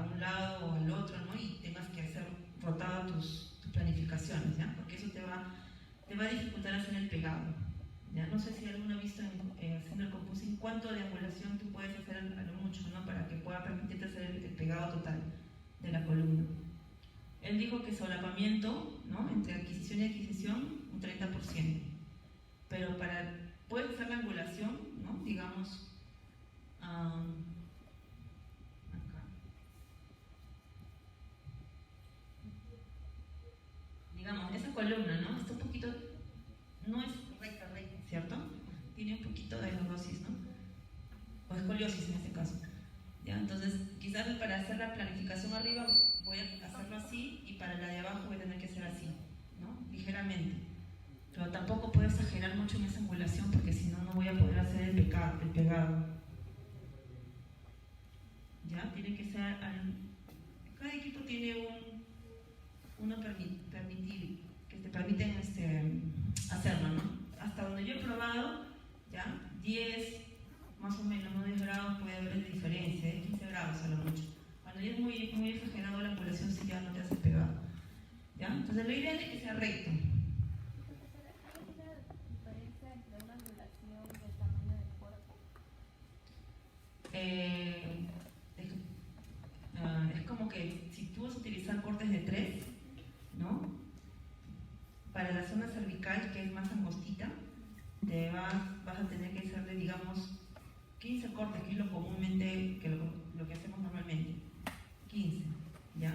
un lado o al otro, ¿no? Y tengas que hacer rotada tus planificaciones, ¿ya? Porque eso te va a dificultar hacer el pegado. ¿Ya? No sé si alguno ha visto haciendo el composing cuánto de angulación tú puedes hacer a lo mucho, ¿no? Para que pueda permitirte hacer el pegado total de la columna. Él dijo que solapamiento, ¿no? Entre adquisición y adquisición, un 30%. Pero puedes hacer la angulación, ¿no? Digamos, acá. Digamos, esa columna, ¿no? Está un poquito, no es recta, ¿cierto? Tiene un poquito de lordosis, ¿no? O escoliosis en este caso. ¿Ya? Entonces, quizás para hacer la planificación arriba voy a hacerlo así y para la de abajo voy a tener que hacer así, ¿no? Ligeramente. Pero tampoco puedo exagerar mucho en esa angulación porque si no, no voy a poder hacer el pegado. ¿Ya? Tiene que ser... Cada equipo tiene uno permitido, que te permiten hacerlo, ¿no? Hasta donde yo he probado, ¿ya? 10, más o menos, no 10 grados puede haber de diferencia, 15 grados a lo mucho. Cuando ya es muy, muy exagerado la angulación, sí ya no te hace pegado. ¿Ya? Entonces lo ideal es que sea recto. ¿Hay una diferencia entre una angulación y el tamaño del cuerpo? Es como que si tú vas a utilizar cortes de 3, ¿no? cortes, que es lo comúnmente, lo que hacemos normalmente. 15, ¿ya?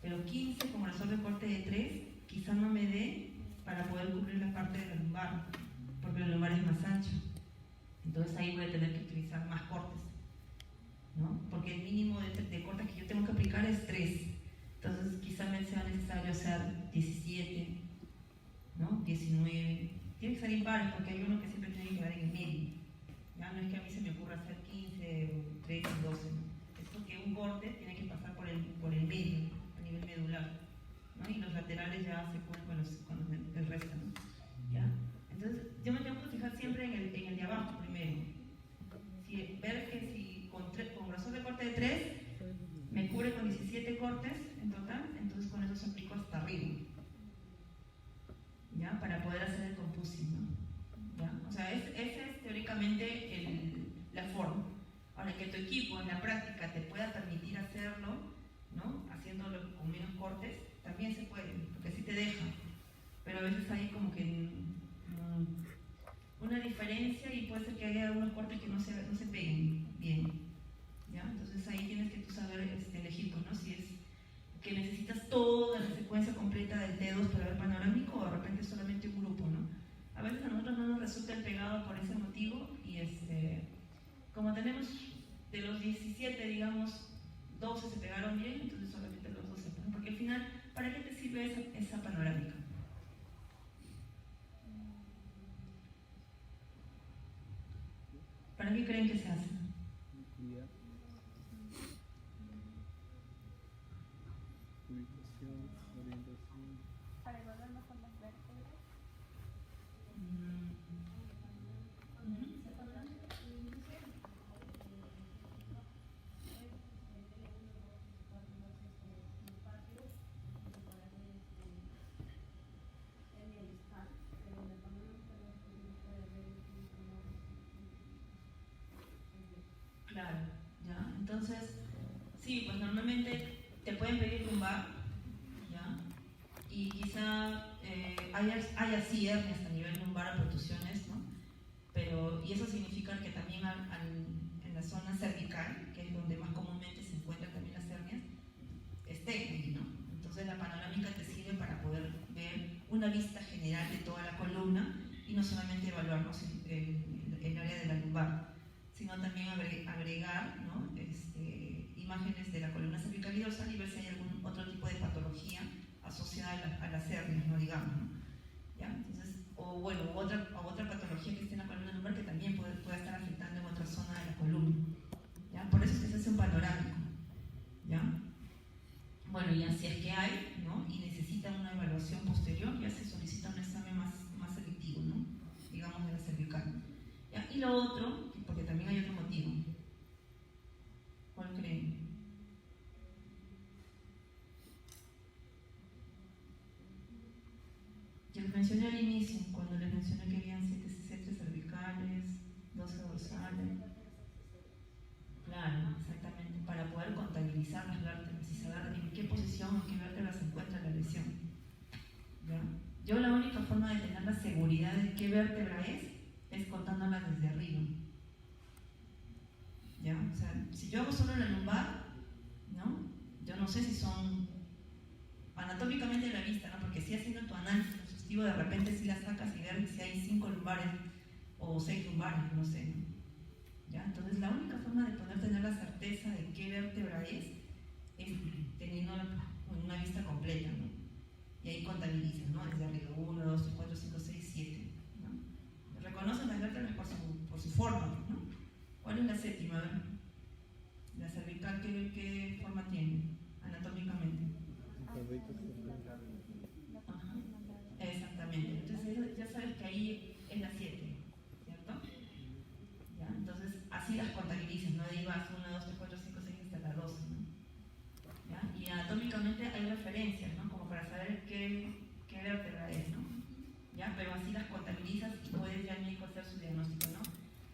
Pero 15 como grosor de corte de 3, quizás no me dé para poder cubrir la parte de la lumbar, porque la lumbar es más ancha. Entonces ahí voy a tener que utilizar más cortes, ¿no? Porque el mínimo de cortes que yo tengo que aplicar es 3. Entonces quizás me sea necesario hacer 17, ¿no? 19. Tiene que ser impares porque hay uno que siempre tiene que quedar en el medio. ¿Ya? No es que a mí se me ocurra hacer 15, 13, 12, ¿no? Es porque un corte tiene que pasar por el medio, a nivel medular, ¿no? Y los laterales ya se cubren con el resto, ¿no? ¿Ya? Entonces yo me tengo que fijar siempre en el de abajo primero. Ver que si con grosor de corte de 3 me cubre con 17 cortes en total, entonces con eso se aplico hasta arriba, ¿ya? Para poder hacer el composing, ¿no? ¿Ya? O sea, esa es teóricamente la forma. Ahora, que tu equipo en la práctica te pueda permitir hacerlo, ¿no? Haciéndolo con menos cortes, también se puede, porque sí te deja. Pero a veces hay como que una diferencia y puede ser que haya algunos cortes que no se peguen bien, ¿ya? Entonces ahí tienes que tú saber elegir, pues, ¿no? Si es que necesitas toda la secuencia completa del T2 para ver panorámico o de repente solamente un grupo, ¿no? A veces a nosotros no nos resulta el pegado por ese motivo y como tenemos de los 17, digamos, 12 se pegaron bien, entonces solamente los 12, ¿no? Porque al final, ¿para qué te sirve esa panorámica? ¿Para qué creen que se hace? Ubicación, orientación. Para evaluar mejor las vértebras. Claro, ¿ya? Entonces, sí, pues normalmente te pueden pedir lumbar, ¿ya? Y quizá hay así hernias a nivel lumbar, protusiones, ¿no? Y eso significa que también en la zona cervical, que es donde más comúnmente se encuentran también las hernias, esté ahí, ¿no? Entonces la panorámica te sirve para poder ver una vista general de toda la columna y no solamente evaluarnos el área de la lumbar, sino también agregar, ¿no? Imágenes de la columna cervical y dorsal y ver si hay algún otro tipo de patología asociada a las hernias, ¿no? Digamos, ¿no? ¿Ya? Entonces, o otra patología que esté en la columna lumbar que también puede estar afectando en otra zona de la columna, ¿ya? Por eso es que se hace un panorámico, ¿ya? Bueno, y así es que hay, ¿no? Y necesita una evaluación posterior, ya se solicita un examen más selectivo, ¿no? Digamos de la cervical, ¿ya? Y lo otro, porque también hay otro motivo. ¿Cuál creen? Que les mencioné al inicio, cuando les mencioné que habían 7 cervicales, 12 dorsales. Claro, exactamente, para poder contabilizar las vértebras y saber en qué posición, en qué vértebra se encuentra la lesión. ¿Ya? Yo la única forma de tener la seguridad de qué vértebra es contándola desde arriba. ¿Ya? O sea, si yo hago solo la lumbar, ¿no? Yo no sé si son anatómicamente de la vista, ¿no? Porque si haciendo tu análisis exhaustivo de repente si la sacas y ver si hay 5 lumbares o 6 lumbares, no sé, ¿no? ¿Ya? Entonces la única forma de poder tener la certeza de qué vértebra es teniendo una vista completa, ¿no? Y ahí contabilizas, ¿no? Desde arriba, 1, 2, 3, 4, 5, 6, 7, ¿no? Reconocen las vértebras por su forma, ¿no? ¿Cuál es la séptima? A ver. La cervical, ¿qué forma tiene anatómicamente? Ajá. Exactamente. Entonces ya sabes que ahí es la 7, ¿cierto? ¿Ya? Entonces así las contabilizas, no digas 1, 2, 3, 4, 5, 6 hasta la 12, ¿no? ¿Ya? Y anatómicamente hay referencias, ¿no? Como para saber qué vértebra es, ¿no? ¿Ya? Pero así las contabilizas y puedes ya el médico hacer su diagnóstico, ¿no?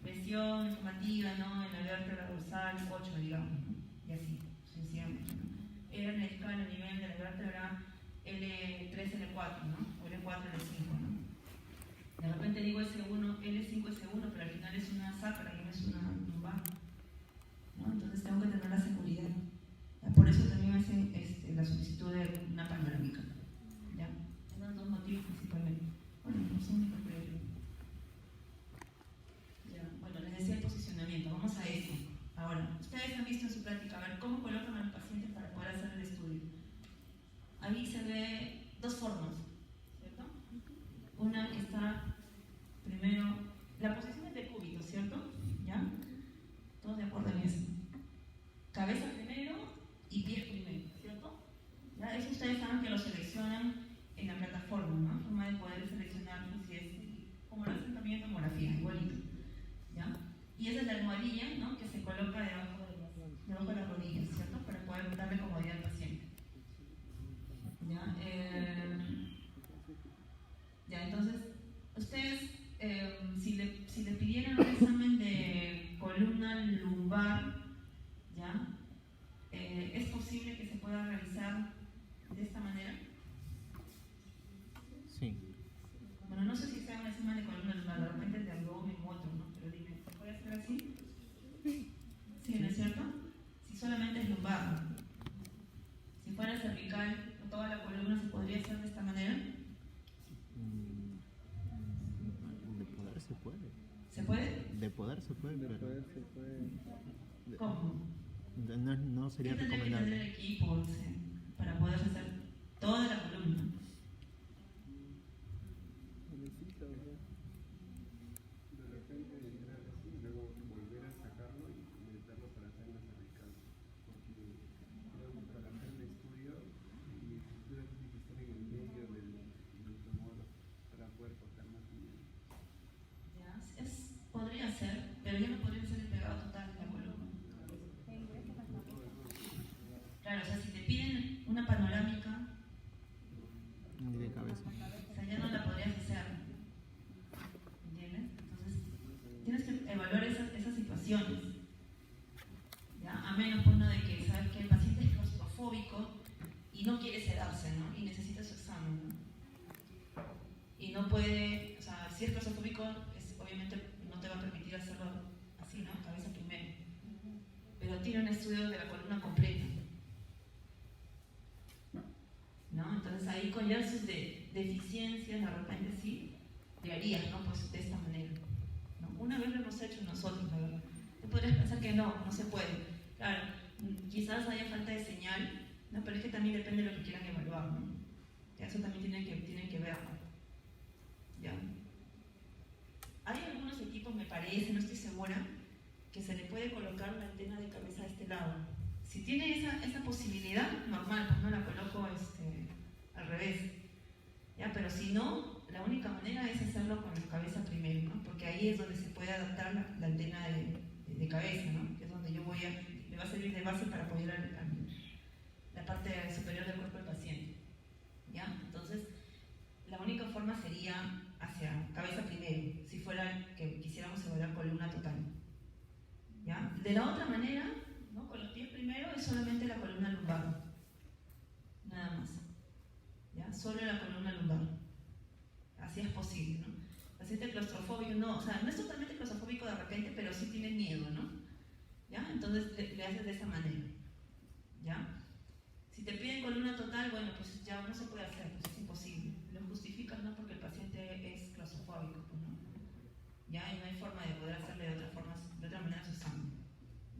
Lesión informativa, ¿no? En la vértebra dorsal 8, digamos, ¿no? Y así, sencillamente, ¿no? Era en la escala a nivel de la vértebra L3, L4, ¿no? O L4, L5, ¿no? De repente digo S1, L5, S1, pero al final es una sacra y no es una lumbar, ¿no? Entonces tengo que tener la seguridad. Por eso también hacen la solicitud de una panorámica. ¿Ya? Esos dos motivos principalmente. Bueno, no son únicos, pero... Ya. Bueno, les decía el posicionamiento. Vamos a eso. Ahora, ustedes han visto en su práctica, a ver, cómo colocan a los pacientes para poder hacer el estudio. Ahí se ve dos formas, ¿cierto? Una que está primero, la posición es de cúbito, ¿cierto? ¿Ya? Todos de acuerdo en eso. Cabeza primero y pies primero, ¿cierto? ¿Ya? Eso ustedes saben que lo seleccionan en la plataforma, ¿no? Forma de poder seleccionar si es como lo hacen también en tomografía, igualito. ¿Ya? Y esa es la almohadilla, ¿no? Que se coloca debajo de las rodillas, ¿cierto? Para poder darle comodidad al paciente. ¿Ya? Entonces, ustedes, si le pidieran un examen de columna lumbar, ¿ya? ¿Es posible que se pueda realizar de esta manera? Sí. Bueno, no sé si sea un examen de columna lumbar, de repente de abdomen u otro, ¿no? Pero dime, ¿se puede hacer así? Sí, ¿no es cierto? Si solamente es lumbar. Si fuera cervical, toda la columna se podría hacer de esta manera. De poder se puede. ¿Se puede? De poder se puede, De pero poder se puede. ¿Cómo? no sería ¿Qué tendría que recomendable. tener el equipo para poder hacer toda la columna? Necesita, ¿verdad? De repente entrar así y luego volver a sacarlo y meterlo para hacer la cervical. Porque creo que para hacer el estudio y estructuras tienen que estar en el medio del tumor para poder cortar más bien. Ya, podría ser, pero ya no podría ser el pegado total de la columna. Claro, o sea, si te piden una panorámica, Ni de cabeza. o sea, ya no la podrías hacer. ¿Entiendes? Entonces, tienes que evaluar esas situaciones. ¿Ya? A menos, pues, ¿no? De que sabes que el paciente es claustrofóbico y no quiere sedarse, ¿no? Y necesita su examen, ¿no? Y no puede, o sea, si es claustrofóbico, obviamente no te va a permitir hacerlo así, ¿no? Cabeza primero. Pero tiene un estudio de la columna completa. ¿No? Entonces ahí con ya sus deficiencias, de repente sí, le harías, ¿no? Pues de esta manera. ¿No? Una vez lo hemos hecho nosotros, la verdad. Tú podrías pensar que no se puede. Claro, quizás haya falta de señal, ¿no? Pero es que también depende de lo que quieran evaluar, ¿no? Eso también tienen que verlo. ¿Ya? Hay algunos equipos, me parece, no estoy segura, que se le puede colocar una antena de cabeza a este lado. Si tiene esa posibilidad, normal, pues no la coloco al revés. ¿Ya? Pero si no, la única manera es hacerlo con la cabeza primero, ¿no? Porque ahí es donde se puede adaptar la antena de cabeza, ¿no? Que es donde me va a servir de base para apoyar la parte superior del cuerpo del paciente. ¿Ya? Entonces, la única forma sería hacia cabeza primero, si fuera que quisiéramos evaluar columna total. ¿Ya? De la otra manera, ¿no? Con los pies primero es solamente la columna lumbar, nada más. ¿Ya? Solo la columna lumbar. Así es posible, ¿no? Paciente claustrofóbico, no, o sea, no es totalmente claustrofóbico de repente, pero sí tiene miedo, ¿no? ¿Ya? Entonces le haces de esa manera. ¿Ya? Si te piden columna total, bueno, pues ya no se puede hacer, pues es imposible. Lo justificas, ¿no? Porque el paciente es claustrofóbico, pues, ¿no? ¿Ya? Y no hay forma de poder hacerle de otra manera su examen.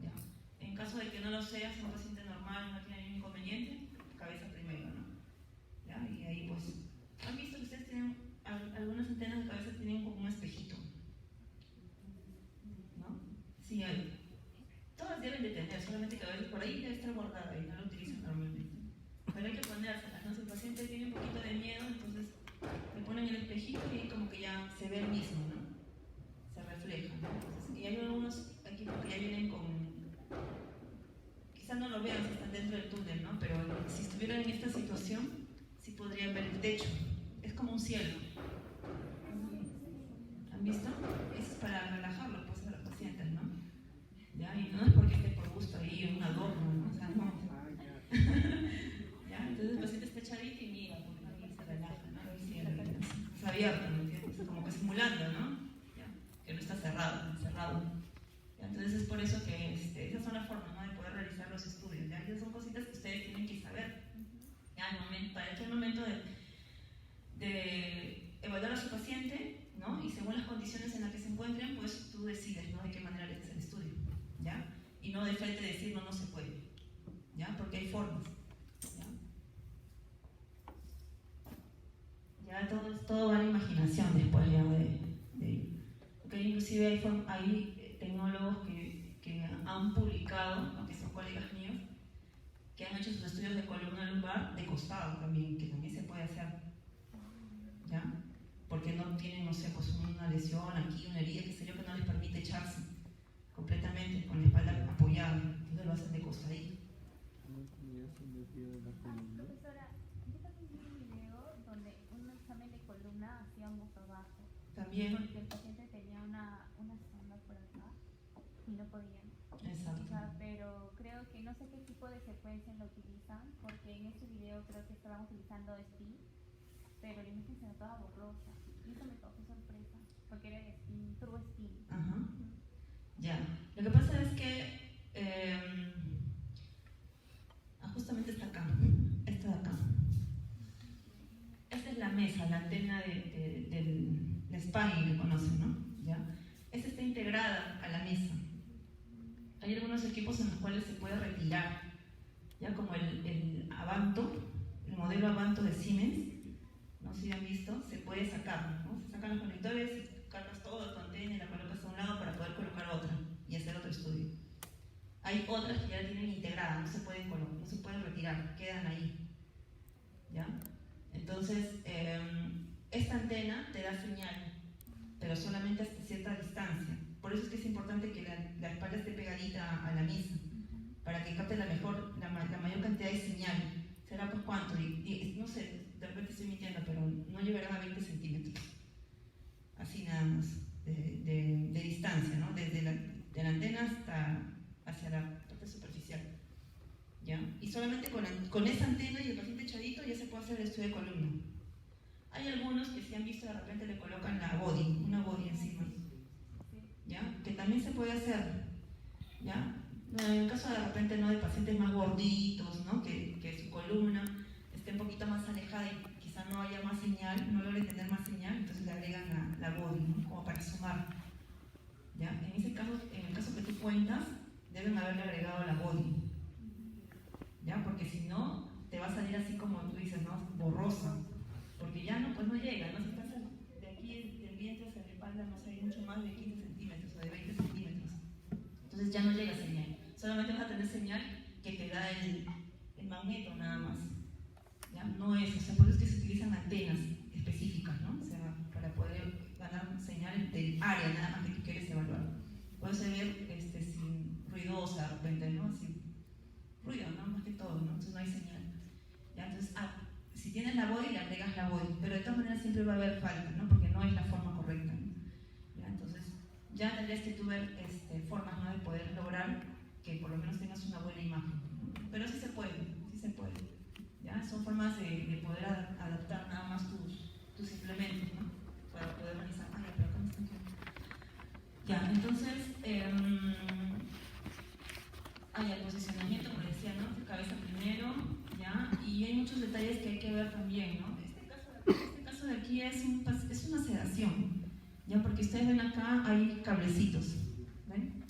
¿Ya? En caso de que no lo seas, un paciente normal no tiene ningún inconveniente, cabeza primero, ¿no? ¿Ya? Y ahí pues, ¿han visto que ustedes tienen, algunas antenas de cabeza tienen como un espejito? ¿No? Sí, hay. Todas deben de tener, solamente que a veces por ahí debe estar guardada y no lo utilizan normalmente. Pero hay que ponérselas, ¿no? Si el paciente tiene un poquito de miedo, entonces le ponen el espejito y ahí como que ya se ve el mismo, ¿no? Se refleja, ¿no? Entonces, y hay algunos equipos que ya vienen con... Quizás no lo vean si están dentro del túnel, ¿no? Pero si estuvieran en esta situación, sí podrían ver el techo. Es como un cielo. ¿Han visto? Eso es para relajarlo, pues, a los pacientes, ¿no? ¿Ya? Y no es porque esté por gusto ahí un adorno, ¿no? O sea, no. ¿Ya? Entonces el paciente está echadito y mira, porque ahí se relaja, ¿no? El cielo es abierto, ¿me entiendes? Como que simulando. encerrado. ¿Ya? Entonces es por eso que esas son las formas, ¿no?, de poder realizar los estudios. ¿Ya? Esas son cositas que ustedes tienen que saber. ¿Ya? Para el momento de evaluar a su paciente, ¿no?, y según las condiciones en las que se encuentren, pues tú decides, ¿no?, de qué manera le haces el estudio. ¿Ya? Y no de frente decir no se puede. ¿Ya? Porque hay formas. Ya todo va a la imaginación después ya porque inclusive hay tecnólogos que han publicado, ¿no?, que son colegas míos, que han hecho sus estudios de columna lumbar de costado también, que también se puede hacer, ¿ya? Porque no tienen, no sé, pues una lesión aquí, una herida, qué sé yo, que no les permite echarse completamente con la espalda apoyada, entonces lo hacen de costadito. Profesora, yo también vi un video donde un examen de columna hacían boca abajo. También. Porque el paciente tenía una sonda por acá y no podían. Exacto. O sea, pero creo que no sé qué tipo de secuencia lo utilizan, porque en este video creo que estaban utilizando SPIN, pero la imagen se notaba borrosa. Y eso me causó sorpresa, porque era SPIN, turbo SPIN. Ajá. Ya. Lo que pasa es que justamente está acá, esta de acá. Esta es la mesa, la antena del spine, le conocen, ¿no? ¿Ya? Esta está integrada a la mesa. Hay algunos equipos en los cuales se puede retirar, ya como el Avanto, el modelo Avanto de Siemens, no sé si han visto, se puede sacar, ¿no? Se sacan los conectores, cargas todo tu antena y la colocas a un lado para poder colocar otra y hacer otro estudio. Hay otras que ya la tienen integrada, no se pueden colocar, no se pueden retirar, quedan ahí, ¿ya? Entonces, esta antena te da señal, pero solamente hasta cierta distancia. Por eso es que es importante que la espalda esté pegadita a la mesa, para que capte la mayor cantidad de señal. ¿Será pues cuánto? No sé, de repente estoy mintiendo, pero no llegarán a 20 centímetros. Así nada más, de distancia, ¿no? Desde la antena hasta hacia la parte superficial. ¿Ya? Y solamente con esa antena y el paciente echadito ya se puede hacer el estudio de columna. Hay algunos que si han visto de repente le colocan una body encima, ¿ya? Que también se puede hacer, ¿ya? En el caso de repente no de pacientes más gorditos, ¿no? Que su columna esté un poquito más alejada y quizá no haya más señal, no logre tener más señal, entonces le agregan la body, ¿no?, como para sumar, ¿ya? En el caso que tú cuentas, deben haberle agregado la body, ¿ya? Porque si no, te va a salir así como tú dices, ¿no?, borrosa, porque ya no, pues no llega, no se pasa de aquí del vientre hacia la espalda, no sé, mucho más de 15 centímetros o de 20 centímetros, entonces ya no llega señal, solamente vas a tener señal que te da el magneto nada más, ¿ya? No es, o sea, por eso es que se utilizan antenas específicas, ¿no? O sea, para poder ganar señal del área nada más que tú quieres evaluar. Puede ser sin ruidosa de repente, ¿no? Sin ruido, ¿no? Más que todo, ¿no? Entonces no hay señal. ¿Ya? Entonces, si tienes la body, le agregas la body, pero de todas maneras siempre va a haber falta, ¿no? Porque no es la forma correcta, ¿no? ¿Ya? Entonces, ya tendrías que tú ver formas, ¿no?, de poder lograr que por lo menos tengas una buena imagen, ¿no? Pero sí se puede, sí se puede. ¿Ya? Son formas de poder adaptar nada más tus implementos, ¿no?, para poder realizar. Ah, ya, pero acá me están quedando. Ya, entonces, el posicionamiento, como decía, ¿no?, cabeza primero, ¿ya? Y hay muchos detalles que hay que ver también, ¿no? Este caso de aquí es una sedación, ¿ya? Porque ustedes ven acá hay cablecitos, ¿ven?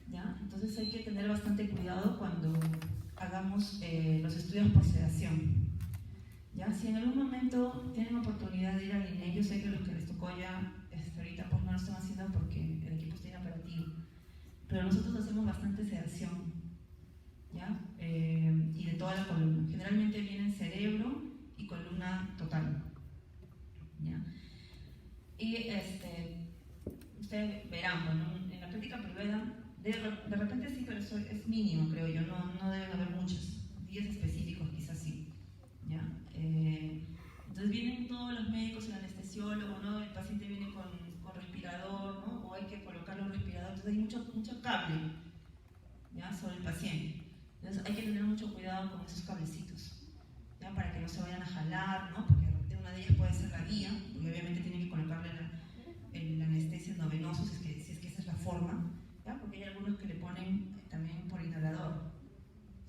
¿Ya? Entonces hay que tener bastante cuidado cuando hagamos los estudios por sedación. ¿Ya? Si en algún momento tienen oportunidad de ir al INE, yo sé que los que les tocó ya ahorita pues no lo están haciendo porque el equipo está inoperativo, pero nosotros hacemos bastante sedación, ¿ya? Y de toda la columna. Generalmente vienen cerebro y columna total, ¿ya? Y ustedes verán, bueno, en la práctica privada de repente sí, pero eso es mínimo, creo yo, no deben haber muchos días específicos, quizás sí, ¿ya? Entonces vienen todos los médicos, el anestesiólogo, ¿no? El paciente viene con respirador, ¿no? O hay que colocarle un respirador, entonces hay mucho cable, ¿ya?, sobre el paciente. Entonces hay que tener mucho cuidado con esos cablecitos, ¿ya?, para que no se vayan a jalar, ¿no? Porque de repente una de ellas puede ser la guía, y obviamente tienen que colocarle la anestesia endovenosa, si es que esa es la forma, ¿ya? Porque hay algunos que le ponen también por inhalador,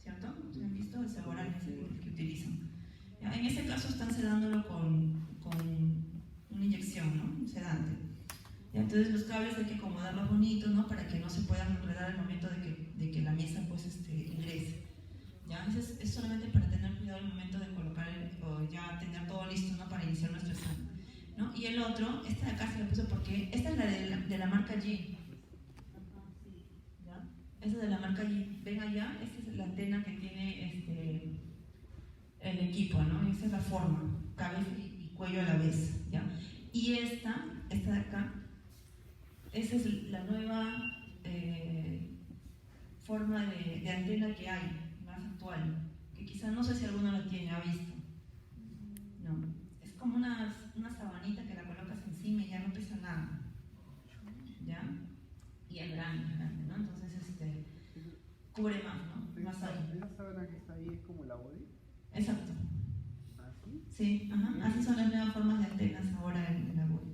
¿cierto? ¿Se han visto? El Seboral es el que utilizan. ¿Ya? En ese caso están sedándolo con una inyección, ¿no? Un sedante. ¿Ya? Entonces los cables hay que acomodarlos bonitos, ¿no? Para que no se puedan enredar al momento de que la mesa pues, ingrese. ¿Ya? Es solamente para tener cuidado al momento de colocar o ya tener todo listo, ¿no? Para iniciar nuestro examen, ¿no? Y el otro, este de acá se lo puse porque esta es la de la marca G. ¿Ya? Esta es de la marca G. Ven allá, esta es la antena que tiene el equipo, ¿no? Esa es la forma, cabeza y cuello a la vez, ¿ya? Y esta de acá, esa es la nueva forma de antena que hay, más actual, que quizás no sé si alguno la tiene, ha visto. No, es como una sabanita que la colocas encima y ya no pesa nada, ¿ya? Y es grande, ¿no? Entonces cubre más, ¿no? Más ahí. ¿Esa sábana que está ahí es como la body? Exacto. ¿Así? Sí, ajá. Así son las nuevas formas de antenas ahora en la body.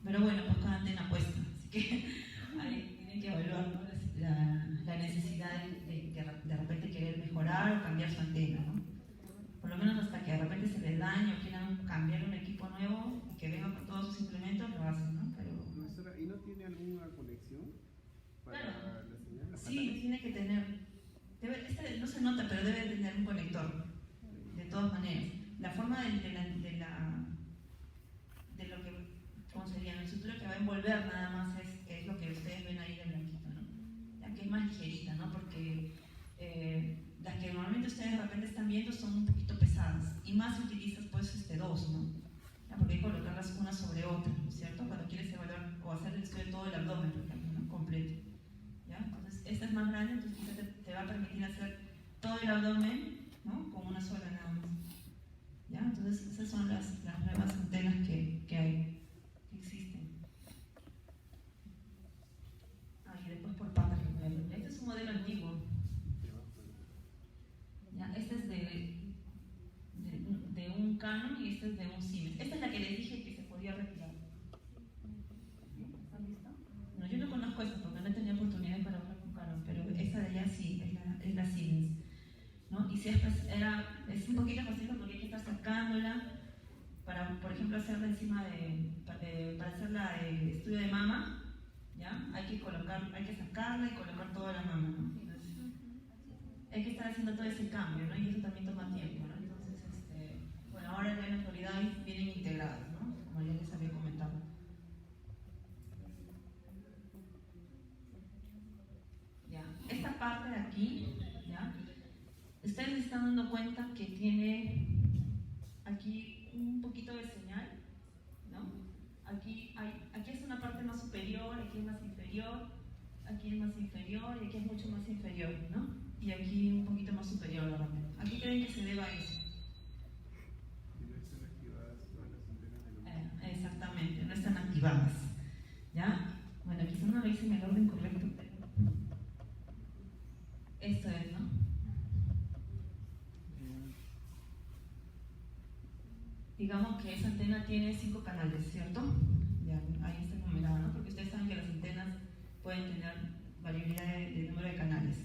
Pero bueno, pues cada antena cuesta, así que ahí tienen que evaluar, ¿no? la necesidad de repente querer mejorar o cambiar su antena, ¿no? Por lo menos hasta que de repente se les dañe o quieran cambiar un equipo nuevo y que venga con todos sus implementos, lo hacen, ¿no? Pero Profesora, ¿y no tiene alguna conexión para claro, la señal? ¿La sí, pantalla? tiene que tener, no se nota, pero debe tener un conector, de todas maneras. La forma de lo que, ¿cómo sería? La estructura que va a envolver nada más es lo que ustedes ven ahí de blanquito, ¿no? La que es más ligerita, ¿no? Porque las que normalmente ustedes de repente están viendo son un poquito pesadas y más si utilizas pues dos, ¿no? ¿Ya? Porque hay que colocarlas una sobre otra, ¿no es cierto? Cuando quieres evaluar o hacer el estudio de todo el abdomen, por ejemplo, ¿no? Completo. ¿Ya? Entonces esta es más grande, entonces quizás te va a permitir hacer todo el abdomen, ¿no? Con una sola nada más. ¿Ya? Entonces esas son las nuevas antenas que hay, que existen. Y después por patas. Este es un modelo antiguo. ¿Ya? Este es de un Canon y este es de un Siemens. Esta es la que les dije que se podía retirar. ¿Están listos? No, yo no conozco esta porque no he tenido oportunidad para hablar con Canon, pero esta de allá sí, es la Siemens, ¿no? Y si es un poquito fácil porque hay que estar sacándola para, por ejemplo, hacerla encima para hacer la de estudio de mama, ¿ya? Hay que sacarla y colocar toda la mama, ¿no? Entonces, hay que estar haciendo todo ese cambio, ¿no? Y eso también toma tiempo, ¿no? Entonces, bueno, ahora ya en la actualidad vienen integradas, ¿no? Como ya les había comentado. Ya, esta parte de aquí, ¿ya? Ustedes se están dando cuenta que tiene aquí un poquito de señal, ¿no? Aquí es una parte más superior, aquí es más inferior, aquí es más inferior y aquí es mucho más inferior, ¿no? Y aquí un poquito más superior, realmente. ¿A qué creen que se deba eso? Que no están activadas todas las antenas de los Exactamente, no están activadas, ¿ya? Bueno, quizás no lo hice en el orden correcto, pero esto es, ¿no? Digamos que esa antena tiene 5 canales, ¿cierto? Ya, ahí está numerado, ¿no? Porque ustedes saben que las antenas pueden tener variabilidad de número de canales,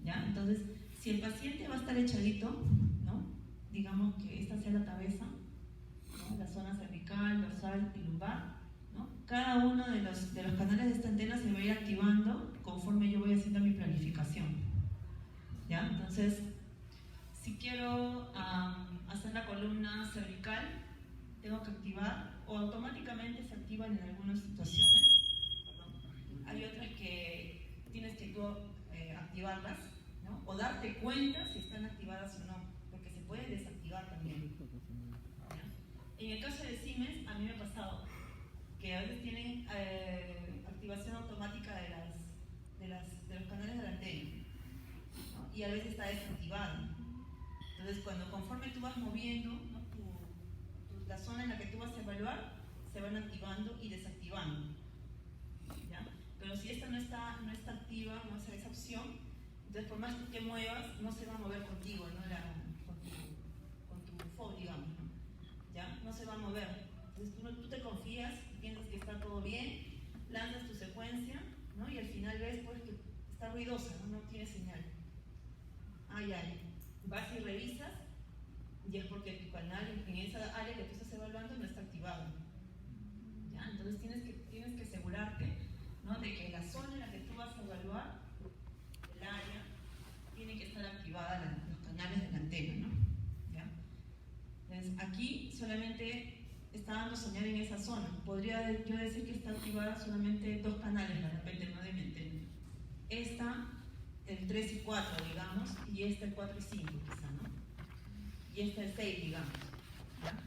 ¿ya? Entonces, si el paciente va a estar echadito, ¿no? Digamos que esta sea la cabeza, ¿no? La zona cervical, dorsal y lumbar, ¿no? Cada uno de los canales de esta antena se va a ir activando conforme yo voy haciendo mi planificación, ¿ya? Entonces, si quiero hacer la columna cervical, tengo que activar, o automáticamente se activan en algunas situaciones. Perdón. Hay otras que tienes que tú activarlas, ¿no? O darte cuenta si están activadas o no, porque se pueden desactivar también. ¿Ya? En el caso de Siemens, a mí me ha pasado que a veces tienen activación automática de los canales de la antena, ¿no? Y a veces está desactivada. Entonces, conforme tú vas moviendo, ¿no? La zona en la que tú vas a evaluar, se van activando y desactivando, ¿ya? Pero si esta no está activa, no es esa opción, entonces por más que te muevas, no se va a mover contigo, ¿no? Con tu fob, digamos, ¿no? ¿Ya? No se va a mover. Entonces tú te confías y piensas que está bien, lanzas tu secuencia, ¿no? Y al final ves pues que está ruidosa, no tiene señal. Ay, vas y revisas, y es porque tu canal en esa área que tú estás evaluando no está activado. ¿Ya? Entonces tienes que asegurarte, ¿no?, de que la zona en la que tú vas a evaluar, el área, tiene que estar activada los canales de la antena, ¿no? ¿Ya? Entonces aquí solamente está dando señal en esa zona. Podría yo decir que está activada solamente 2 canales de repente, no de mi antena. Esta, el 3 y 4, digamos, y esta el 4 y 5 quizá, ¿no? Y esta el 6, digamos. ¿Ya?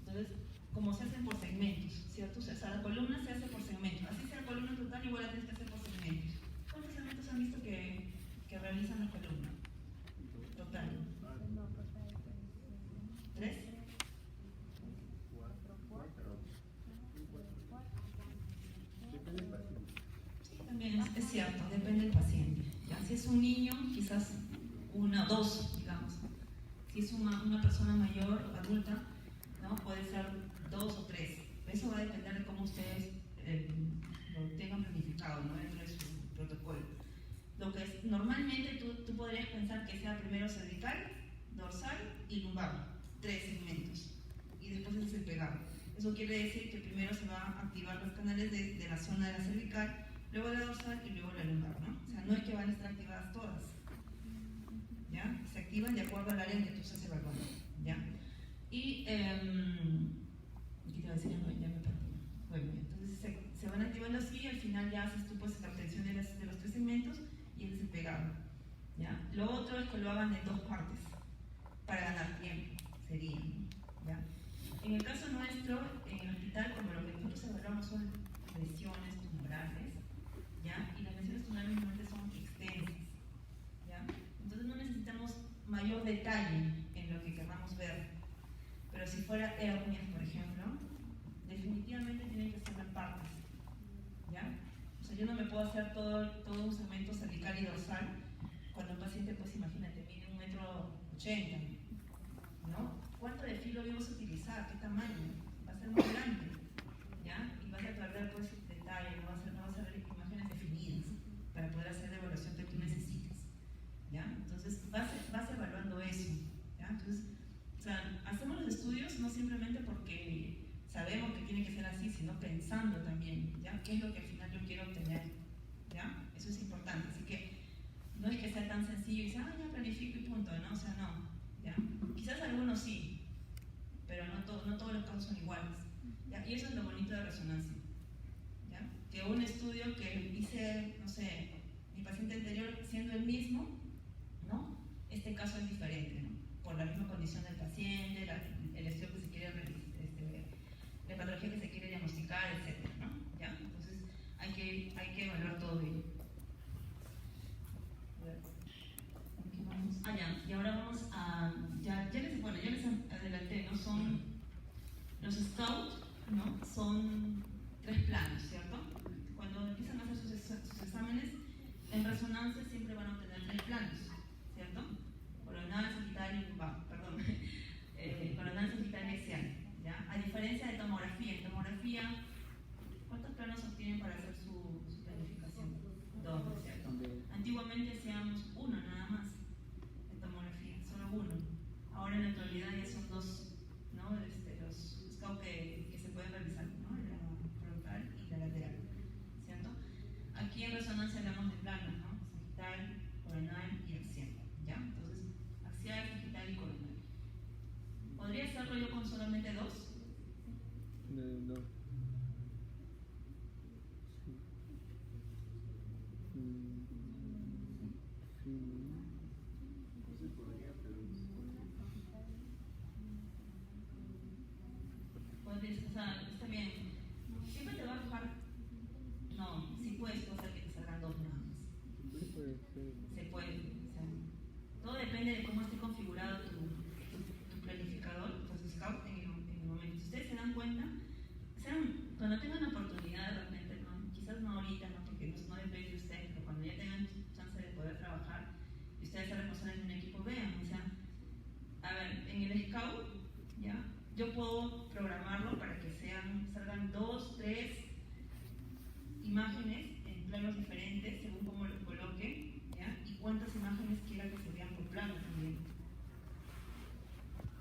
Entonces, como se hacen por segmentos, ¿cierto? O sea, la columna se hace por segmentos. Así sea la columna total, igual la tienes que hacer por segmentos. ¿Cuántos segmentos han visto que realizan la columna total? 3. Depende del paciente. Sí, también es cierto, depende del paciente. ¿Ya? Si es un niño, quizás 1 o 2, digamos. Si es una persona mayor, adulta, ¿no?, puede ser 2 o 3. Eso va a depender de cómo ustedes lo tengan planificado, ¿no?, dentro de su protocolo. Lo que es, normalmente tú podrías pensar que sea primero cervical, dorsal y lumbar, 3 segmentos, y después es el pegado. Eso quiere decir que primero se van a activar los canales de la zona de la cervical, luego la dorsal y luego la lumbar, ¿no? O sea, no es que van a estar activadas todas, ¿ya? Se activan de acuerdo al área en que tú estás evaluando, ¿ya? Y, ¿qué te iba a decir? Ya me perdí. Bueno, entonces se van activando así y al final ya haces tú pues la obtención de los 3 segmentos y ese es el pegado, ¿ya? Lo otro es que lo hagan en 2 partes para ganar tiempo, sería, ¿ya? En el caso nuestro, en el hospital, como lo que nosotros evaluamos son lesiones tumorales, ¿ya? Y las lesiones tumorales normalmente son extensas, ¿ya? Entonces no necesitamos mayor detalle en lo que queramos ver. Pero si fuera hernias, por ejemplo, definitivamente tienen que ser en partes, ¿ya? O sea, yo no me puedo hacer todo un segmento cervical y dorsal cuando el paciente, pues imagínate, mide 1,80 m, ¿no? ¿Cuánto de filo vamos a utilizar? ¿Qué tamaño? Va a ser muy grande, ¿ya? Y vas a perder pues detalle, no vas a ver imágenes definidas para poder hacer la evaluación que tú necesites, ¿ya? Entonces vas evaluando eso, ¿ya? Entonces, o sea, hacemos los estudios no simplemente porque sabemos que tiene que ser así, sino pensando también, ¿ya? ¿Qué es lo que al final yo quiero obtener? ¿Ya? Eso es importante, así que no es que sea tan sencillo y dice, ya planifico y punto, ¿no? O sea, no, ¿ya? Quizás algunos sí, pero no todos los casos son iguales, ¿ya? Y eso es lo bonito de resonancia, ¿ya? Que un estudio que hice, no sé, mi paciente anterior siendo el mismo, ¿no? Este caso es diferente, ¿no? Por la misma condición del paciente, el estudio que se quiere realizar, la patología que se quiere diagnosticar, etc., ¿no? ¿Ya? Entonces hay que evaluar todo ello. Ya, y ahora vamos a, ya les adelanté, ¿no? Son los scouts, ¿no? Son 3 planos, ¿cierto? Cuando empiezan a hacer sus exámenes en resonancia siempre van a obtener 3 planos, ¿cierto? Coronal, sagital y coronal, sagital y axial, ¿ya? A diferencia de tomografía, en tomografía, ¿cuántos planos obtienen para hacer su planificación? 2, ¿cierto? Antiguamente hacíamos 1 nada más en tomografía, solo 1. Ahora en la actualidad ya son 2, ¿no? Los scouts que se pueden realizar, ¿no? La frontal y la lateral, ¿cierto? Aquí en resonancia hablamos de planos, ¿no? Sagital, coronal y axial, ¿ya? Entonces, axial, sagital y coronal. ¿Podría hacerlo yo con solamente 2? No. No se podría, pero Podrías, o sea, está bien. Siempre te va a arrojar. No, sí puedes hacer que te salgan 2 nada más. Sí puede ser. Se puede. O sea, todo depende de cómo esté configurado tu planificador, tu scout en el momento. Si ustedes se dan cuenta, cuando tengan oportunidad de repente, ¿no? Quizás no ahorita, ¿no? Porque no depende de ustedes, pero cuando ya tengan chance de poder trabajar y ustedes ser responsables de un equipo, vean, o sea, a ver, en el scout, ¿ya? Yo puedo programarlo para que salgan 2, 3, imágenes en planos diferentes según cómo los coloque, ¿ya? Y cuántas imágenes quiera que se vean por plano también.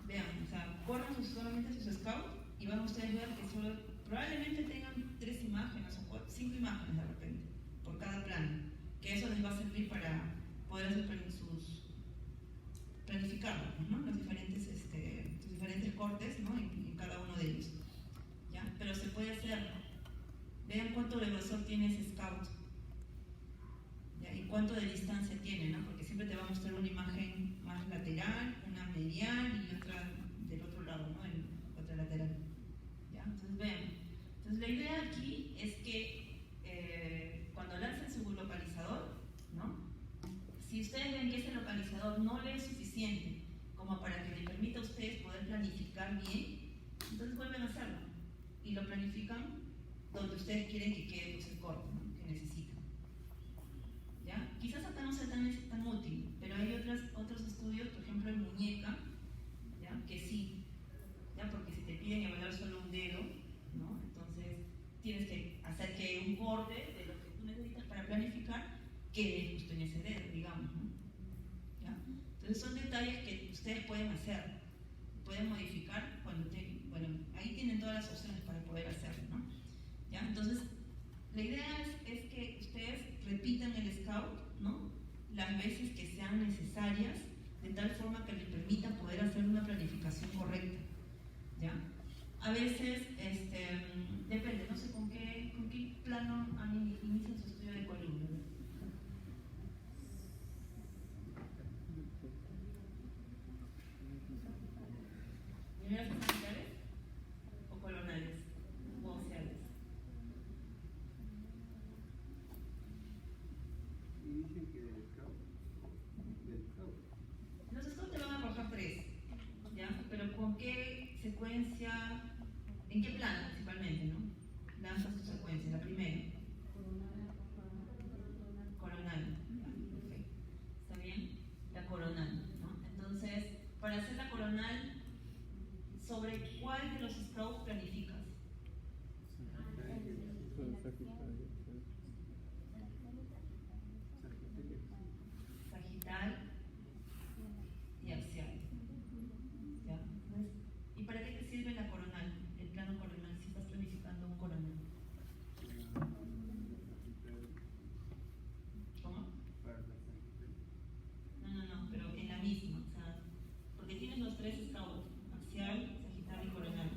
Vean, o sea, corran solamente sus scouts y van a ustedes ver que solo, probablemente tengan 3 imágenes o 5 imágenes de repente, por cada plano, que eso les va a servir para poder hacer planificarlo, ¿no? Los diferentes cortes, ¿no? en cada uno de ellos, ¿ya? Pero se puede hacer. Vean cuánto de grosor tiene ese scout, ¿ya? Y cuánto de distancia tiene, ¿no? Porque siempre te va a mostrar una imagen más lateral, una medial y otra del otro lado, ¿no? Otra lateral, ¿ya? Entonces vean. Entonces la idea aquí es que cuando lancen su localizador, ¿no? Si ustedes ven que ese localizador no les es suficiente como para que les permita a ustedes poder planificar bien, entonces vuelven a hacerlo y lo planifican donde ustedes quieren que quede pues, el corte, ¿no? Que necesitan. ¿Ya? Quizás acá no sea tan útil, pero hay otros estudios, por ejemplo en muñeca, ¿ya? Que sí, ¿ya? Porque si te piden evaluar solo un dedo, ¿no? Entonces tienes que hacer que un corte de lo que tú necesitas para planificar quede justo en ese dedo, digamos, ¿no? ¿Ya? Entonces son detalles que ustedes pueden hacer, pueden modificar cuando bueno, ahí tienen todas las opciones para poder hacerlo, ¿no? ¿Ya? Entonces, la idea es que ustedes repitan el scout, ¿no? Las veces que sean necesarias, de tal forma que les permita poder hacer una planificación correcta, ¿ya? A veces, depende, no sé con qué plano inician su estudio de columna, ¿no? ¿Primeras sagitales o colonales o oceales? Y dicen que del scout. Los scouts te van a arrojar 3, ¿ya? Pero ¿con qué secuencia? ¿En qué plano principalmente, no? Lanzas tu secuencia, la primera. Coronal. Ya, perfecto. ¿Está bien? La coronal, ¿no? Entonces, para hacer la coronal, ¿sobre cuál de los scouts planificas? Sagital y axial. ¿Ya? ¿Y para qué te sirve la coronal? El plano coronal, si estás planificando un coronal. ¿Cómo? No, pero en la misma, o sea, porque tienes los 3 scouts, axial, sagital y coronal.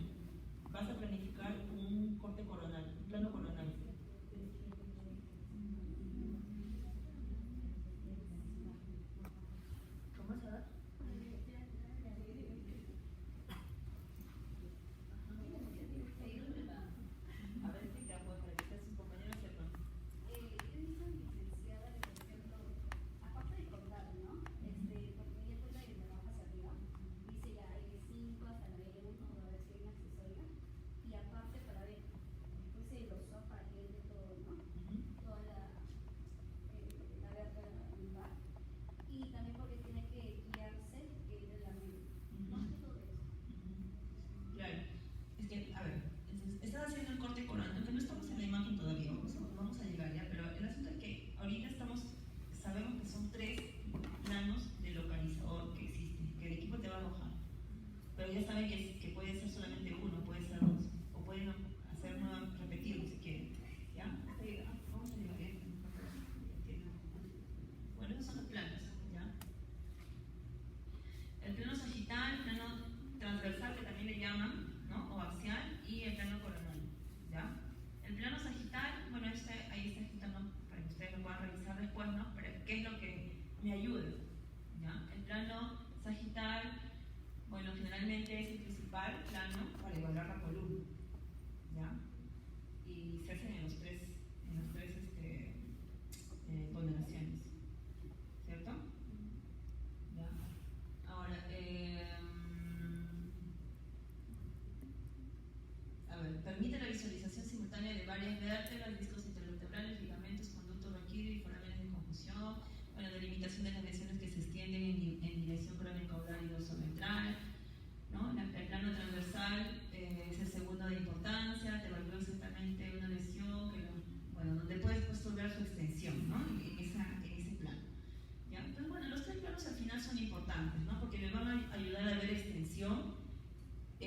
Vas a planificar un corte coronal, un plano coronal. ¿Cómo se da? A ver, explica, pues, para que sus compañeros sepan. Yo hice licenciada, por ejemplo, aparte de contar, ¿no? Porque me di cuenta de que me bajas arriba, dice ya L5 hasta la L1, a ver si hay una accesoria, y aparte para ver, después se glosó para que entre todo, ¿no? Toda la vértebra lumbar, y también porque tiene que guiarse que entre la mente, más que todo eso. Claro, es que, a ver, entonces, estás haciendo el corte coronal, aunque no estamos en la imagen todavía, vamos a llegar ya, pero el asunto es que ahorita sabemos que son 3 planos de localizador que existen, que el equipo te va a arrojar, pero ya saben que puede ser solamente uno, puede ser 2, o pueden repetirlo si quieren, ¿ya? Vamos a llegar bien. Bueno, esos son los planos, ¿ya? El plano sagital, el plano transversal que también le llaman, ¿no? O axial, y el plano coronal, ¿ya? El plano sagital, bueno, ahí está escrito, ¿no? Para que ustedes lo puedan revisar después, ¿no? Pero ¿qué es lo que me ayuda? ¿Ya? El plano sagital, bueno, generalmente es el principal plano para evaluar la columna, ¿ya? Y se hacen en los tres ponderaciones, ¿cierto? ¿Ya? Ahora, a ver, permite la visualización simultánea de varias vértebras, discos intervertebrales, ligamentos, conductos raquídeos y forámenes de confusión, bueno, delimitación de las lesiones que se extienden en dirección craneocaudal y dorsoventral, ¿no? El plano transversal es el segundo de importancia, te evalúa exactamente una lesión que, bueno, no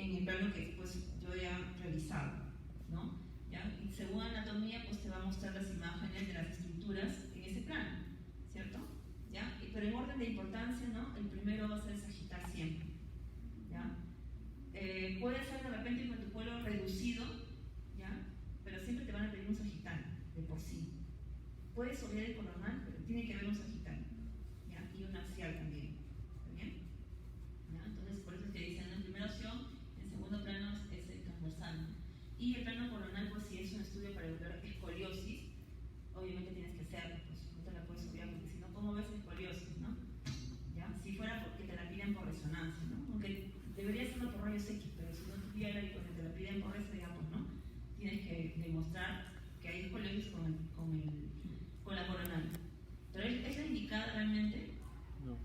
en el plano que pues yo ya he realizado, ¿no? ¿Ya? Y según anatomía, pues te va a mostrar las imágenes de las estructuras en ese plano, ¿cierto? ¿Ya? Pero en orden de importancia, ¿no? El primero va a ser el sagital siempre, ¿ya? Puede ser de repente con tu pueblo reducido, ¿ya? Pero siempre te van a pedir un sagital, de por sí. Puedes obviar el coronal, pero tiene que haber un sagital, ¿ya? Y un axial también, ¿está bien? ¿Ya? Entonces, por eso es que dicen en primera opción, en segundo plano es el transversal, ¿no? Y el plano coronal, pues si es un estudio para evaluar escoliosis, obviamente tienes que hacerlo, pues no te la puedes obviar, porque si no, ¿cómo ves escoliosis, no? ¿Ya? Si fuera porque te la piden por resonancia, ¿no? Aunque debería serlo por rayos X, pero si no tuviera y cuando te la piden por eso, digamos, ¿no? Tienes que demostrar que hay escoliosis con la coronal. Pero ¿es la indicada realmente? No.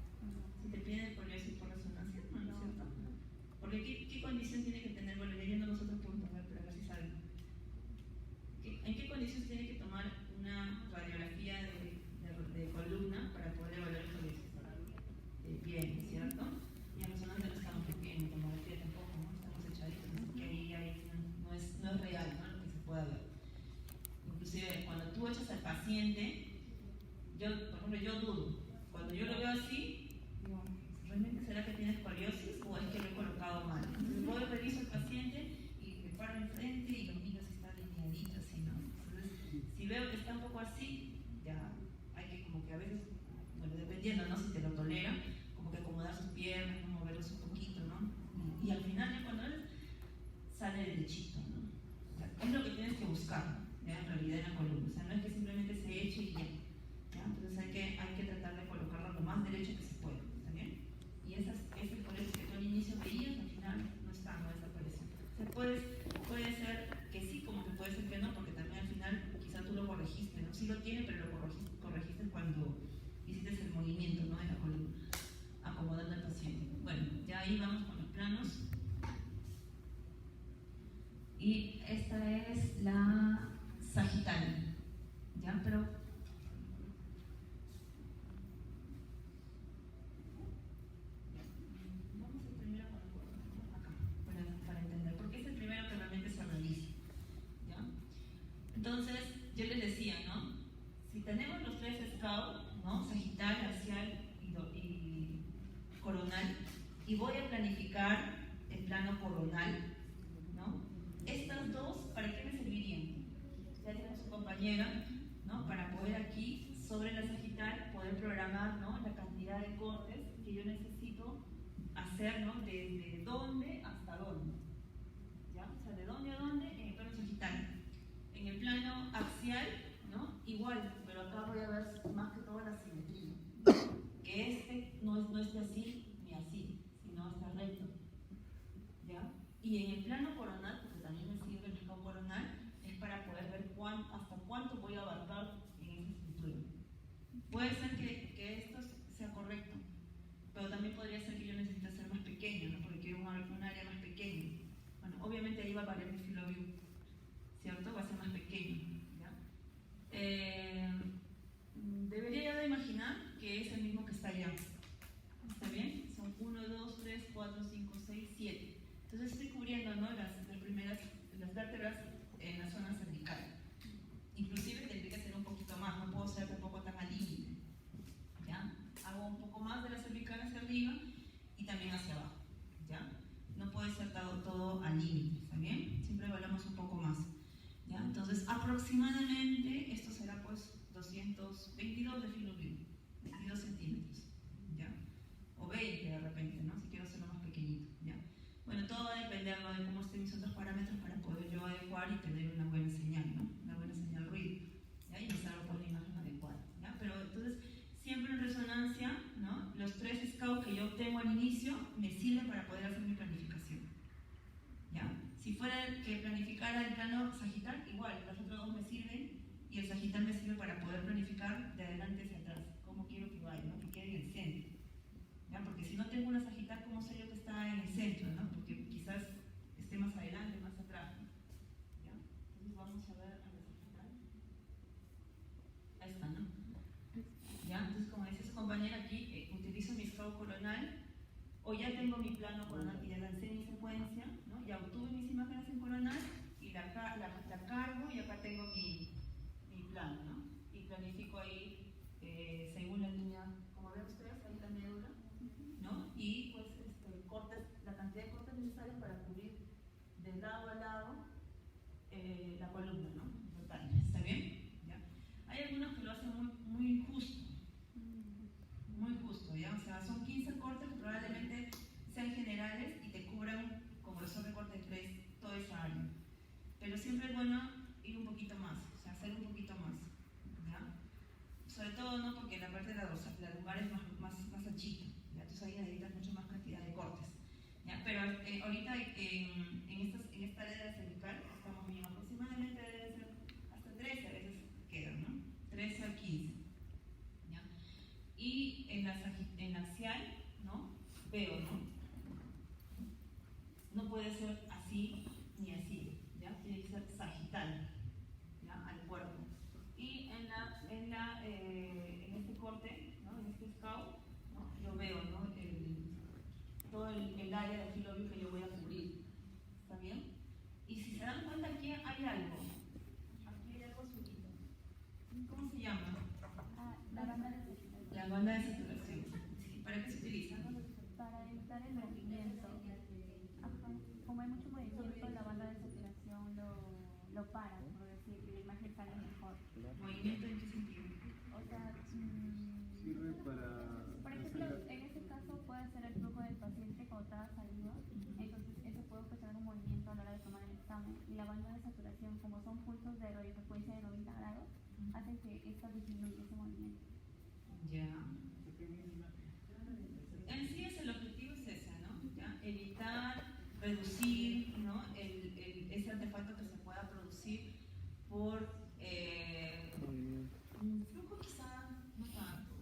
Si te piden escoliosis por resonancia, ¿no? ¿No es cierto? Porque ¿qué condición tiene que tener? Bueno, leyendo los otros puntos, a ver si saben. ¿En qué condiciones tiene que tomar una radiografía de columna para poder evaluar escoliosis? Bien, ¿cierto? Y en resonancia no estamos bien, en tomografía tampoco, ¿no? Estamos echaditos, ¿no? Porque ahí no es real, ¿no? Lo que se pueda ver. Inclusive cuando tú echas al paciente, por ejemplo, yo dudo. Cuando yo lo veo así, digo, ¿realmente será que tiene escoliosis o es que lo he colocado mal? Entonces voy, reviso al paciente y me paro enfrente y lo miro si está alineadito, así, ¿no? Entonces, si veo que está un poco así, ya hay que como que a veces, bueno, dependiendo, ¿no? Si te lo tolera, como que acomodar sus piernas, ¿no? Moverlos un poquito, ¿no? Y al final, ya cuando él sale derechito, ¿no? O sea, es lo que tienes que buscar, ¿ya? En realidad en la columna. O sea, no es que simplemente se eche y ya. ¿Ya? Entonces hay que tratar de colocarlo lo más derecho que se pueda, ¿está bien? Y ese escoliosis que tú al inicio veías, al final no desapareció. O sea, puede ser que sí, como que puede ser que no, porque también al final quizá tú lo corregiste, ¿no? Sí lo tiene, pero lo corregiste cuando hiciste el movimiento, ¿no? De la columna, acomodando al paciente. Bueno, ya ahí vamos con los planos. Y esta es la sagital, ¿ya? Pero entonces, yo les decía, ¿no? Si tenemos los tres SCAO, ¿no? Sagital, axial y coronal, y voy a planificar el plano coronal, ¿no? Estas dos, ¿para qué me servirían? Ya tenemos su compañera, ¿no? Para poder aquí, sobre la sagital, poder programar, ¿no? La cantidad de cortes que yo necesito hacer, ¿no? Desde dónde hasta dónde, ¿ya? O sea, de dónde a dónde en el plano sagital. En el plano axial, ¿no? Igual, pero acá voy a ver más que todo la simetría. Que este no esté así ni así, sino está recto, ¿ya? Y en el plano coronal, porque también me sirve el plano coronal, es para poder ver hasta cuánto voy a abarcar en esa estructura. Puede ser que esto sea correcto, pero también podría ser que yo necesite hacer más pequeño, ¿no? Porque quiero un área más pequeña. Bueno, obviamente ahí va a variar mi filoview, ¿cierto? Va a ser más pequeño, ¿ya? Debería ya de imaginar que es el mismo que está allá. ¿Está bien? Son 1, 2, 3, 4, 5, 6, 7. Entonces estoy cubriendo, ¿no? las vértebras en la zona cervical. Inclusive tendría que ser un poquito más, no puedo ser tampoco tan al límite, ¿ya? Hago un poco más de la cervical hacia arriba y también hacia abajo, ¿ya? No puede ser todo al límite, ¿está bien? Siempre evaluamos un poco más, ¿ya? Entonces, aproximadamente, esto será pues 222 de filoview, 22 centímetros, ¿ya? O 20 de repente, ¿no? Si quiero hacerlo más pequeñito, ¿ya? Bueno, todo va a depender, ¿no? De cómo estén mis otros parámetros para poder yo adecuar y tener una buena señal, ¿no? Una buena señal ruido, ¿ya? Y me salgo por la imagen adecuada, ¿ya? Pero entonces, siempre en resonancia, ¿no? Los tres scouts que yo obtengo al inicio me sirven para poder hacer mi planificación, ¿ya? Si fuera que planificara el plano sagital, igual, los otros dos me sirven y el sagital me sirve para poder planificar de adelante hacia atrás, cómo quiero que vaya, ¿no? Que quede en el centro, ¿ya? Porque si no tengo una sagital, ¿cómo sé yo que está en el centro, ¿no? Porque quizás esté más adelante, más atrás, ¿no? ¿Ya? Entonces vamos a ver a la sagital. Ahí está, ¿no? ¿Ya? Entonces, como dice su compañera aquí, utilizo mi scout coronal, o ya tengo mi plano coronal que ya lancé en mi secuencia, ¿no? de lado a lado la columna, ¿no? Total, ¿está bien? ¿Ya? Hay algunos que lo hacen muy justo, ¿ya? O sea, son 15 cortes que probablemente sean generales y te cubran con grosor de corte 3 toda esa área. Pero siempre es bueno ir un poquito más, o sea, hacer un poquito más, ¿ya? Sobre todo no porque la parte de la lumbar es más anchita, ¿ya? Entonces ahí necesitas mucha más cantidad de cortes, ¿ya? Pero ahorita en esta área cervical estamos bien, aproximadamente debe ser hasta 13 a veces quedan, ¿no? 13 a 15, ¿ya? Y en la axial, ¿no? Veo, ¿no? No puede ser así ni así, ¿ya? Tiene que ser sagital, ¿ya? Al cuerpo. Y en este corte, ¿no? En este scout, ¿no? Yo veo, ¿no? Todo el área de filobio que yo voy a cubrir, ¿está bien? Y si se dan cuenta aquí hay algo azulito. ¿Cómo se llama? La banda de saturación. La banda de saturación. Sí. ¿Para qué se utiliza? Para evitar el movimiento. Ajá. Como hay mucho movimiento, la banda de saturación lo para, por decir, que la imagen sale mejor. ¿Movimiento en qué sentido? O sea, Sirve para por ejemplo, en este caso puede ser el flujo del paciente cuando está saliva, entonces eso puede ocasionar un movimiento a la hora de tomar el examen. Y la banda de saturación, como son pulsos de radiofrecuencia de 90 grados, hacen que esta disminuya ese movimiento. Ya. En sí es el objetivo es ese, ¿no? ¿Ya? Evitar, reducir, ¿no? Ese artefacto que se pueda producir por un flujo quizá no tanto.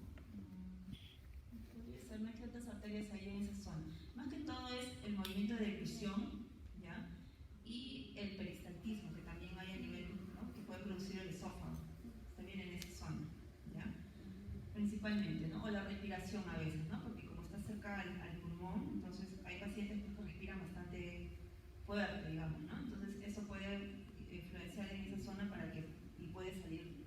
Podría ser, no hay ciertas arterias ahí en esa zona. Más que todo es el movimiento de ilusión, ¿ya? Y el peristaltismo que también hay a nivel, ¿no? Que puede producir el esófago. Está bien en esa zona, ¿ya? Principalmente, ¿no? O la respiración a veces, ¿no? Porque como está cerca al pulmón, entonces hay pacientes que respiran bastante fuerte, digamos, ¿no? Entonces eso puede influenciar en esa zona para que y puede salir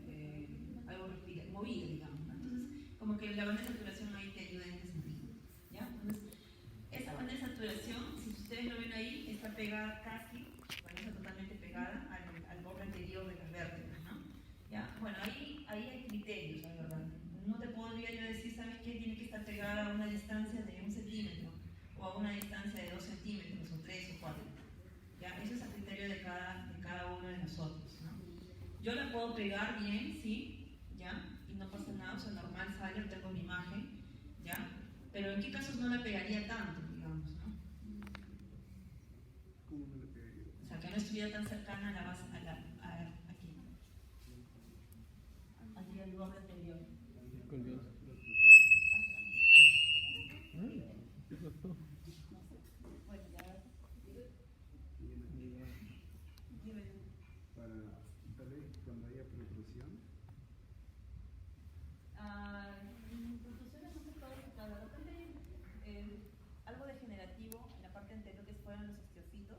algo movido, digamos, ¿no? Entonces como que la banda de saturación ahí te ayuda en ese sentido, ¿ya? Entonces esa banda de saturación, si ustedes lo ven ahí, está pegada casi, bueno, está totalmente pegada al borde anterior de las vértebras, ¿no? ¿Ya? Bueno, ahí hay criterios, la verdad. No te podría yo decir, ¿sabes qué? Tiene que estar pegada a una distancia de 1 centímetro o a una distancia de 2 centímetros o 3 o 4. ¿Ya? Eso es a criterio de cada uno de nosotros, ¿no? Yo la puedo pegar bien, sí, ¿ya? Y no pasa nada, o sea, normal sale, tengo mi imagen, ¿ya? Pero ¿en qué casos no la pegaría tanto, digamos, ¿no? ¿Cómo me lo pegaría? O sea, que no estuviera tan cercana a la base, aquí al borde anterior. ¿Qué pasó? Bueno, ya. Para tal vez cuando haya protrusión. Instituciones no se puede explicar. De repente algo degenerativo en la parte anterior que fueran los osteocitos,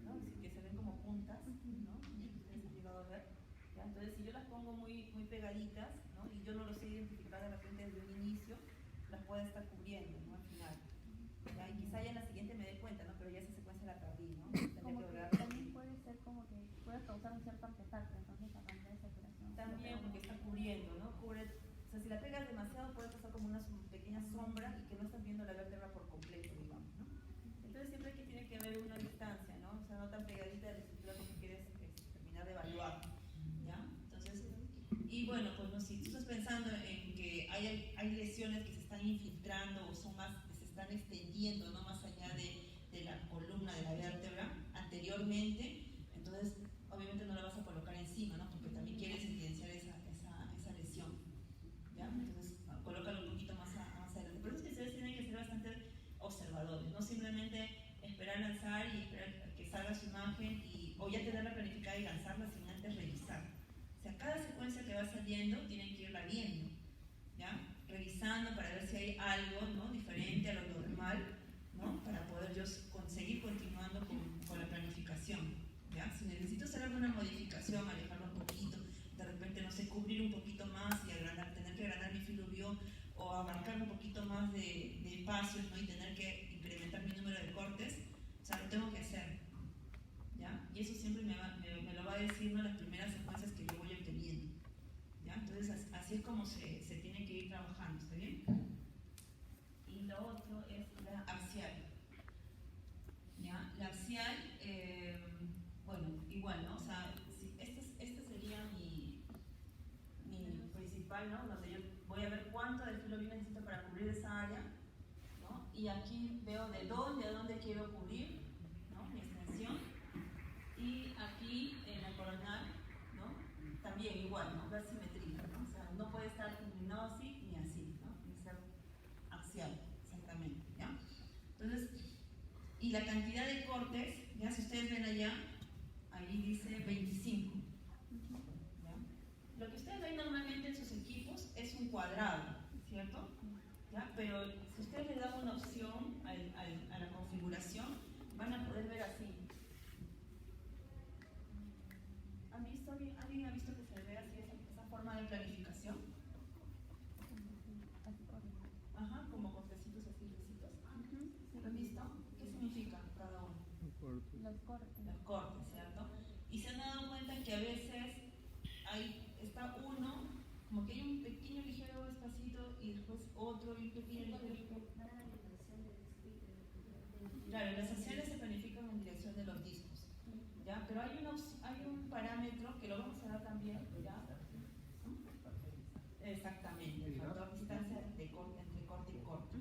¿no? Que se ven como puntas, ¿no? Ustedes han llegado a ver. ¿Ya? Entonces, si yo las pongo muy pegaditas, ¿no? Y yo no los sé identificar de repente desde un inicio, las puedo estar cubriendo, ¿no? Al final. ¿Ya? Y quizá ya en la siguiente me dé cuenta, ¿no? Pero ya esa secuencia la perdí, ¿no? Como que también puede ser como que puede causar un cierto artefacto, entonces la banda de saturación. También porque está cubriendo, ¿no? Cubre, o sea, si la pegas demasiado puede pasar como una pequeña sombra y que no estás viendo la vértebra por completo, digamos, ¿no? Entonces siempre que tiene que haber una distancia, ¿no? O sea, no tan pegadita de la estructura como quieres terminar de evaluar, ¿ya? Entonces, y bueno, pues no, si tú estás pensando en que hay lesiones que se están infiltrando o son más, que se están extendiendo, ¿no? Más allá de la columna de la vértebra anteriormente, entonces obviamente no la vas a colocar encima, ¿no? Porque también quieres evidenciar esa lesión, ¿ya? Entonces colócalo un poquito más adelante. Por eso es que ustedes tienen que ser bastante observadores, no simplemente esperar lanzar y esperar que salga su imagen o ya tenerla planificada y lanzarla sin antes revisar. O sea, cada secuencia que va saliendo tienen que irla viendo, ¿ya? Revisando para ver si hay algo, ¿no? Diferente a lo normal, ¿no? Para poder yo seguir continuando con la planificación, ¿ya? Si necesito hacer alguna modificación, alejarlo un poquito, de repente, no sé, cubrir un poquito más y tener que agrandar mi filobio o abarcar un poquito más de espacios, ¿no? Y tener que incrementar mi número de cortes, o sea, lo tengo que hacer, decirnos las primeras secuencias que yo voy obteniendo. ¿Ya? Entonces, así es como se tiene que ir trabajando, ¿está bien? Y lo otro es la axial. ¿Ya? La axial, bueno, igual, ¿no? O sea, esta sería mi principal, ¿no? Donde yo voy a ver cuánto de filo yo necesito para cubrir esa área, ¿no? Y aquí veo de dónde a dónde quiero cubrir, ¿no? Mi extensión. Y aquí en la coronal, ¿no? También igual, ¿no? Ver simetría, ¿no? O sea, no puede estar inclinado así ni así, ¿no? Tiene que ser axial, exactamente, ¿ya? Entonces, y la cantidad de cortes, ya si ustedes ven allá, ahí dice 25. ¿Ya? Lo que ustedes ven normalmente en sus equipos es un cuadrado, ¿cierto? ¿Ya? Pero si ustedes le dan una opción a la configuración, van a poder ver así. ¿Alguien ha visto que se ve así esa forma de planificación? Ajá, como cortecitos así, recitos. ¿Lo han visto? ¿Qué significa cada uno? Los cortes. Los cortes, ¿cierto? Y se han dado cuenta que a veces está uno, como que hay un pequeño ligero espacito y después otro y un pequeño ligero. Claro, las acciones se planifican en dirección de los discos, ¿ya? Pero hay un parámetro que lo vamos a dar también, ¿ya? Exactamente, el factor distancia entre corte y corte.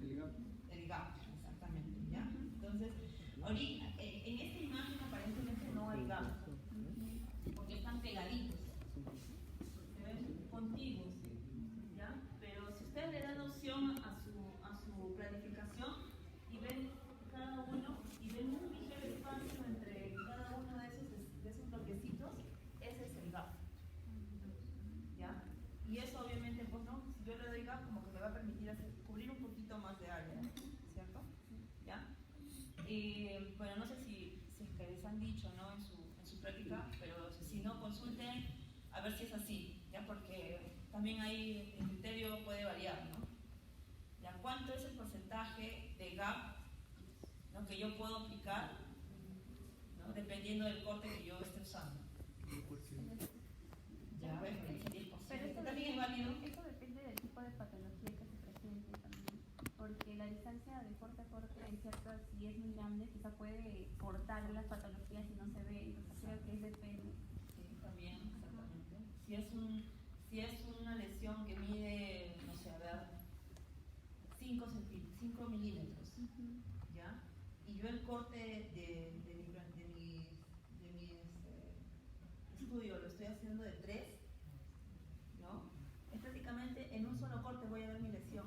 El gap, exactamente, ¿ya? Entonces, ahorita, en esta imagen aparentemente no hay gap, porque están pegaditos, se ven contiguos, ¿ya? Pero si ustedes le dan opción a su planificación y ven cada uno y ven un ligero espacio entre cada uno de esos bloquecitos, ese es el gap, ¿ya? Y eso obviamente, pues no, si yo le doy gap, como que me va a permitir cubrir un poquito más de área, ¿cierto? ¿Ya? Bueno, no sé si es que les han dicho, ¿no? en su práctica, pero si no, consulten a ver si es así, ¿ya? Porque también ahí el criterio puede variar, ¿no? ¿Ya? ¿Cuánto es el porcentaje de gap, ¿no? que yo puedo aplicar, ¿no? dependiendo del corte que yo esté usando? Ya, ves, Pero esto también es válido. eso depende del tipo de patología que se presente también, porque la distancia de corte a corte, en cierto, si es muy grande, quizá puede cortar las patologías y no se ve, entonces creo que es depende. Sí, también, exactamente. Si es una lesión que mide, no sé, a ver, 5 milímetros, ¿ya? Y yo el corte de mi estudio lo estoy haciendo de 3, ¿no? Es prácticamente en un solo corte voy a ver mi lesión,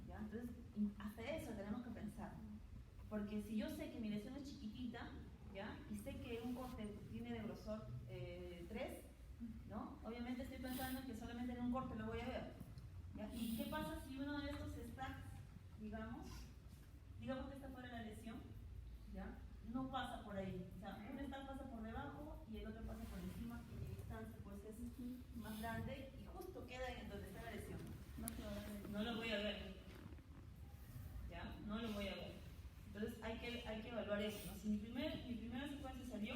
¿ya? Entonces, hasta eso tenemos que pensar, porque si yo sé que mi lesión es chiquitita, ¿ya? Y sé que un corte tiene de grosor 3, ¿no? Obviamente estoy pensando que solamente en un corte lo voy a ver, ¿ya? ¿Y qué pasa si uno de estos stacks, digamos que está fuera de la lesión, ¿ya? No pasa por ahí, o sea, un stack pasa por debajo y el otro pasa por encima y mi distancia pues es más grande y justo queda en donde está la lesión. No lo voy a ver, ¿ya? No lo voy a ver. Entonces hay que evaluar eso, ¿no? Si mi primera secuencia salió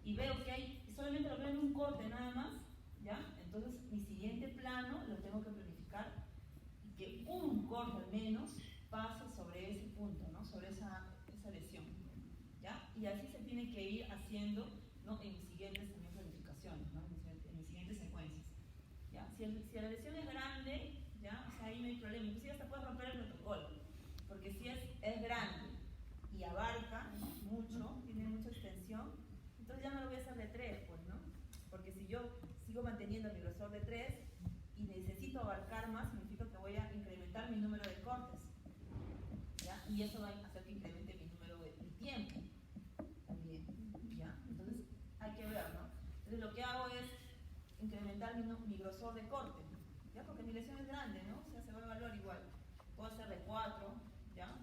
y veo que solamente lo veo en un corte nada más, ¿ya? Entonces mi siguiente plano lo tengo que planificar y que un corte al menos pase sobre ese punto, ¿no? Sobre esa lesión, ¿ya? Y así se tiene que ir haciendo, ¿no? En mis siguientes también planificaciones, ¿no? En mis siguientes secuencias, ¿ya? Si la lesión es grande, ¿ya? O sea, ahí no hay problema, inclusive hasta puede romper el protocolo, porque si es grande y abarca mucho, tiene mucha extensión, entonces ya no lo voy a hacer de 3, pues, ¿no? Porque si yo sigo manteniendo mi grosor de 3 y necesito abarcar más, significa que voy a incrementar mi número de cortes, ¿ya? Y eso va a hacer que incremente mi número de tiempo también, ¿ya? Entonces hay que ver, ¿no? Entonces lo que hago es incrementar mi grosor de corte, ¿ya? Porque mi lesión es grande, ¿no? O sea, se va a evaluar igual. Puedo hacer de 4, ¿ya?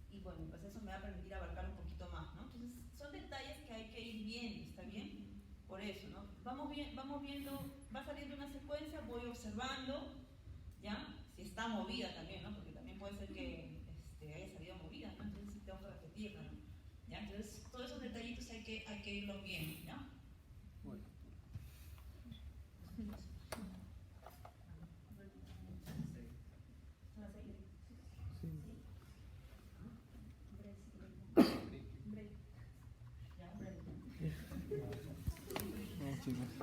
Y bueno, pues eso me va a permitir abarcar un poquito más, ¿no? Entonces son detalles que hay que ir viendo, ¿está bien? Por eso, ¿no? Vamos viendo, va saliendo una secuencia, voy observando, ¿ya? Si está movida también, ¿no? Porque también puede ser que haya salido movida, ¿no? Entonces tengo que repetirla, ¿no? ¿Ya? Entonces todos esos detallitos hay que irlos viendo, ¿ya? chicos.